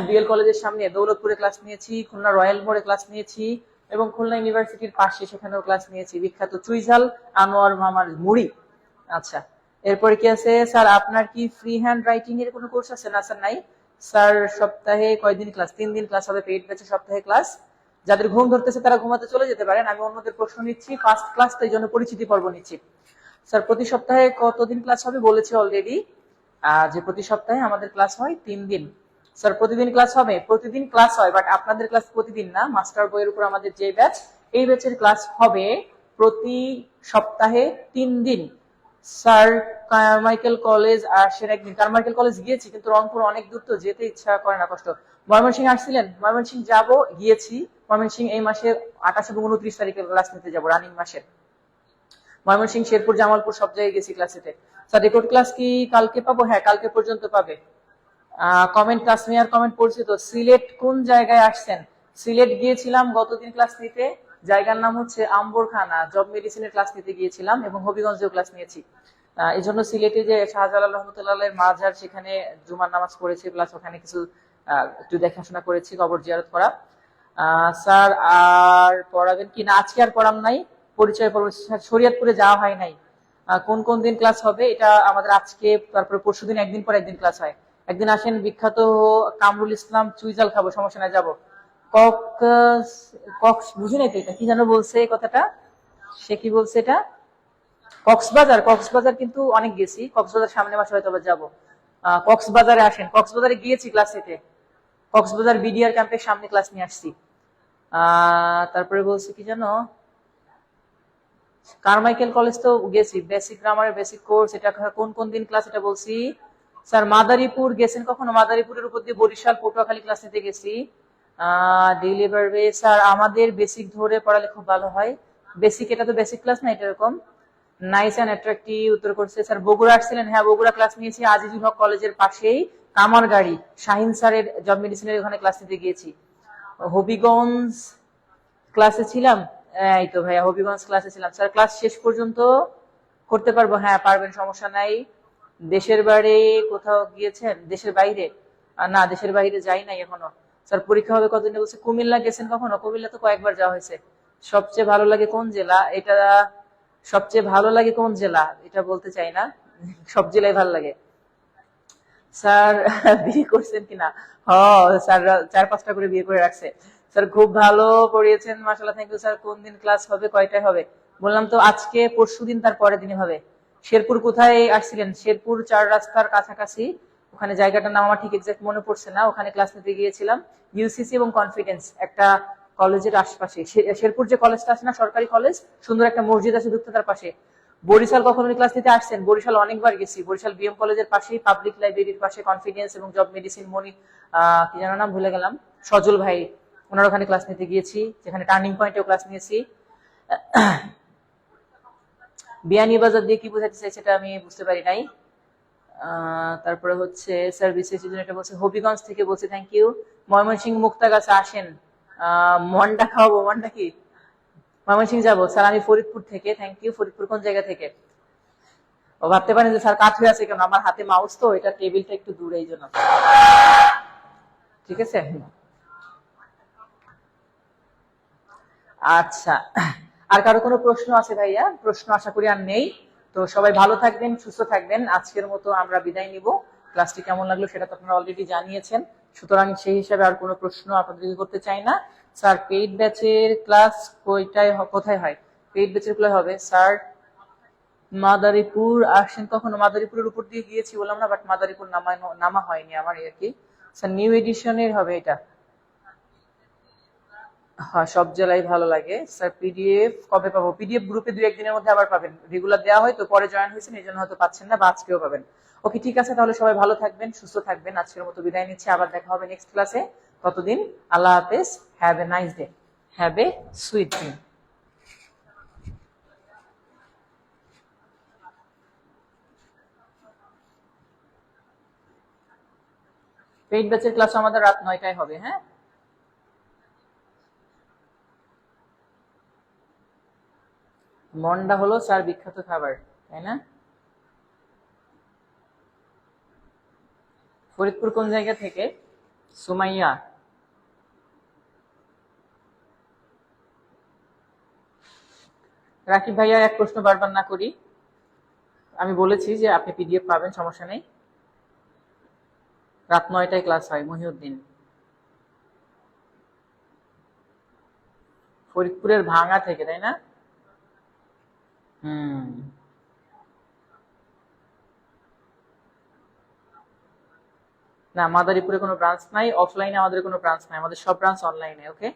বিএল কলেজের সামনে দৌলতপুরে ক্লাস নিয়েছি, খুলনা রয়্যাল মোড়ে ক্লাস নিয়েছি, এবং খুলনা ইউনিভার্সিটির পাশে সেখানেও ক্লাস নিয়েছি। বিখ্যাত চুইঝাল আনোয়ার মামার মুড়ি। আচ্ছা, এরপরে কি আছে? স্যার আপনার কি ফ্রি হ্যান্ড রাইটিং এর কোনো কোর্স আছে? না স্যার নাই। স্যার সপ্তাহে কয়দিন ক্লাস? 3 দিন ক্লাস হবে, পেইড ব্যাচে সপ্তাহে ক্লাস। যাদের ঘুম ধরতেছে তারা ঘুমাতে চলে যেতে পারেন, আমি অন্যদের প্রশ্ন নিচ্ছি, ফার্স্ট ক্লাস, তাই জন্য পরিচিতি পর্ব নিচ্ছি। স্যার প্রতি সপ্তাহে কতদিন ক্লাস হবে? বলেছি অলরেডি, যে প্রতি সপ্তাহে আমাদের ক্লাস হয় 3 দিন। স্যার প্রতিদিন ক্লাস হবে? প্রতিদিন ক্লাস হয়, বাট আপনাদের ক্লাস প্রতিদিন না। মাস্টার বইয়ের উপর আমাদের যে ব্যাচ, এই ব্যাচের ক্লাস হবে প্রতি সপ্তাহে 3 দিন। স্যার কারমাইকেল কলেজ আসেন একদিন? কারমাইকেল কলেজ গিয়েছি, কিন্তু রংপুর অনেক দূর তো যেতে ইচ্ছা করে না, কষ্ট। ময়মনসিংহ আসছিলেন? ময়মনসিংহ যাব, গিয়েছি। ময়মনসিংহ এই মাসের 28 এবং 29 তারিখে ক্লাস নিতে যাবো, রানিং মাসের। ময়মনসিংহ, শেরপুর, জামালপুর সব জায়গায় গেছি ক্লাস নিতে। স্যার রেকর্ড ক্লাস কি কালকে পাবো? হ্যাঁ কালকে পর্যন্ত পাবে। কমেন্ট তাসমিয়ার কমেন্ট পড়ছি তো। সিলেট কোন জায়গায় আসছেন? সিলেট গিয়েছিলাম গতদিন ক্লাস নিতে, জায়গার নাম হচ্ছে আম্বরখানা, জব মেডিসিনের ক্লাস নিতে গিয়েছিলাম, এবং হবিগঞ্জেও ক্লাস নিয়েছি। এই জন্য সিলেটে যে শাহজালাল রহমতুল্লাহের মাজার, সেখানে জুমার নামাজ পড়েছি, প্লাস ওখানে কিছু একটু দেখাশোনা করেছি, কবর জিয়ারত করা। স্যার আর পড়াবেন কি না? আজকে আর পড়াম নাই, পরিচয় পর্ব। শরীয়তপুরে যাওয়া হয় নাই। কোন কোন দিন ক্লাস হবে? এটা আমাদের আজকে, তারপরে পরশুদিন, একদিন পর একদিন ক্লাস হয়। একদিন আসেন, বিখ্যাত কামরুল ইসলাম চুইজাল খাবো, সমস্যা নাই, যাবো। কক্স বুঝি নাই তো, এটা কি যেন বলছে এই কথাটা, সে কি বলছে এটা? কক্সবাজার? কক্সবাজার কিন্তু অনেক গেছি, কক্সবাজার সামনে মাসে হয়তো যাবো। কক্সবাজারে আসেন, কক্সবাজারে গিয়েছি ক্লাস নিতে, কক্সবাজার বিডিআর ক্যাম্পের সামনে ক্লাস নিয়ে আসছি। তারপরে বলছি কি জানো, কারমাইকেল কলেজ তো গেছি, বেসিক গ্রামারের বেসিক কোর্স, এটা কোন কোন দিন ক্লাস এটা বলছি। স্যার মাদারীপুর গেছেন কখনো? মাদারীপুরের উপর দিয়ে বরিশাল পটুয়াখালী ক্লাস নিতে গেছি। ডেইলি পারবে? স্যার আমাদের বেসিক ধরে পড়ালে খুব ভালো হয়। বেসিক, এটা তো বেসিক ক্লাস না, এটা এরকম। নাইস এন্ড অ্যাট্রাক্টিভ উত্তর করছে। স্যার বগুড়া আসছিলেন? হ্যাঁ বগুড়া ক্লাস নিয়েছি, আজিজুল হক কলেজের পাশেই কামারগাড়ি, শাহিন স্যারের জব মেডিসিনের ওখানে ক্লাস নিতে গিয়েছি। হবিগঞ্জ ক্লাসে ছিলাম, এই তো ভাইয়া হবিগঞ্জ ক্লাসে ছিলাম। স্যার ক্লাস শেষ পর্যন্ত করতে পারবো? হ্যাঁ পারবেন, সমস্যা নাই। দেশের বাড়ি কোথাও গিয়েছেন? দেশের বাইরে? না দেশের বাইরে যাই নাই এখনো। স্যার পরীক্ষা হবে কতদিনে বলছে? কুমিল্লা গেছেন কখনো? কুমিল্লা তো কয়েকবার যাওয়া হয়েছে। সবচেয়ে ভালো লাগে কোন জেলা? এটা সবচেয়ে ভালো লাগে কোন জেলা এটা বলতে চাই না, সব জেলায় ভালো লাগে। স্যার বিয়ে করছেন কিনা? স্যার 4-5টা করে বিয়ে করে রাখছে। স্যার খুব ভালো পড়িয়েছেন, মাশাআল্লাহ, থ্যাংক ইউ স্যার। কোন দিন ক্লাস হবে, কয়টায় হবে? বললাম তো আজকে, পরশুদিন, তার পরের দিনই হবে। শেরপুর কোথায় আসছিলেন? শেরপুর 4 রাস্তার কাছাকাছি, ওখানে জায়গাটার নাম আমার ঠিক এক্সাক্ট মনে পড়ছে না, ওখানে ক্লাস নিতে গিয়েছিলাম। ইউসিসি এবং কনফিডেন্স একটা কলেজের আশপাশে। শেরপুর যে কলেজটা আছে না, সরকারি কলেজ, সুন্দর একটা মসজিদ আছে ঢুকতে, তার পাশে। বরিশাল কখনো ক্লাস নিতে আসছেন? বরিশাল অনেকবার গেছি, বরিশাল বিএম কলেজের পাশেই, পাবলিক লাইব্রেরির পাশে, কনফিডেন্স এবং জব মেডিসিন, মনি কি যেন নাম ভুলে গেলাম, সজল ভাই ওনার ওখানে ক্লাস নিতে গিয়েছি, যেখানে টার্নিং পয়েন্টেও ক্লাস নিয়েছি। বিয়ানীবাজার দিয়ে কি বোঝাতে চাই সেটা আমি বুঝতে পারি নাই। তারপরে হচ্ছে স্যার বিশেষ এটা বলছে হবিগঞ্জ থেকে বলছে, থ্যাংক ইউ। ময়মনসিংহ মুক্তাগাছা আসেন, মন্ডা খাওয়াবো। মন্ডা কি? ময়মনসিংহ যাবো স্যার, আমি ফরিদপুর থেকে। Thank you. ফরিদপুর কোন জায়গা থেকে? ও ভাবতে পারেন যে স্যার কাঠ হয়ে আছে কেন, আমার হাতে মাউস তো, এটা টেবিলটা একটু দূরে এই জন্য। ঠিক আছে, আচ্ছা। আর কারো কোনো প্রশ্ন আছে ভাইয়া? প্রশ্ন আশা করি আর নেই। তো সবাই ভালো থাকবেন, সুস্থ থাকবেন। আজকের মতো আমরা বিদায় নিব। ক্লাসটি কেমন লাগলো সেটা তো আপনারা অলরেডি জানিয়েছেন, সুতরাং সেই হিসাবে আর কোনো প্রশ্ন আপনাদেরকে করতে চাই না। স্যার পেইড ব্যাচের ক্লাস কোথায় হয়? পেইড ব্যাচের ক্লাস হবে স্যার মাদারীপুর। আসেন কখনো? মাদারীপুরের উপর দিয়ে গিয়েছি বললাম না, বাট মাদারীপুর নামা হয়নি আমার, আর কি। স্যার নিউ এডিশনের হবে এটা। হ্যাঁ, সব জেলায় ভালো লাগে স্যার। পিডিএফ কবে পাবো? পিডিএফ গ্রুপে 2-1 দিনের মধ্যে আবার পাবেন। রেগুলার দেওয়া হয় তো, পরে জয়েন হয়েছেন এই জন্য হয়তো পাচ্ছেন না, বা আজকেও পাবেন। ওকে, ঠিক আছে, তাহলে সবাই ভালো থাকবেন, সুস্থ থাকবেন। আজকের মতো বিদায় নিচ্ছি, আবার দেখা হবে নেক্সট ক্লাসে। ততদিন আল্লাহ হাফেজ। Have a nice day, have a sweet dream. Paid ব্যাচের ক্লাস আমাদের রাত 9টায় হবে। হ্যাঁ, মন্ডা হলো স্যার বিখ্যাত খাবার, তাই না? ফরিদপুর কোন জায়গা থেকে? সুমাইয়া। রাকিব ভাইয়া, এক প্রশ্ন বারবার না করি। আমি বলেছি যে আপনি পিডিএফ পাবেন, সমস্যা নেই। রাত 9টায় ক্লাস হয়। মহিউদ্দিন, ফরিদপুরের ভাঙা থেকে, তাই না? হুম, না মাদারীপুরে কোনো ব্রাঞ্চ নাই, অফলাইনে আমাদের কোনো ব্রাঞ্চ নাই, আমাদের সব ব্রাঞ্চ অনলাইনে। ওকে।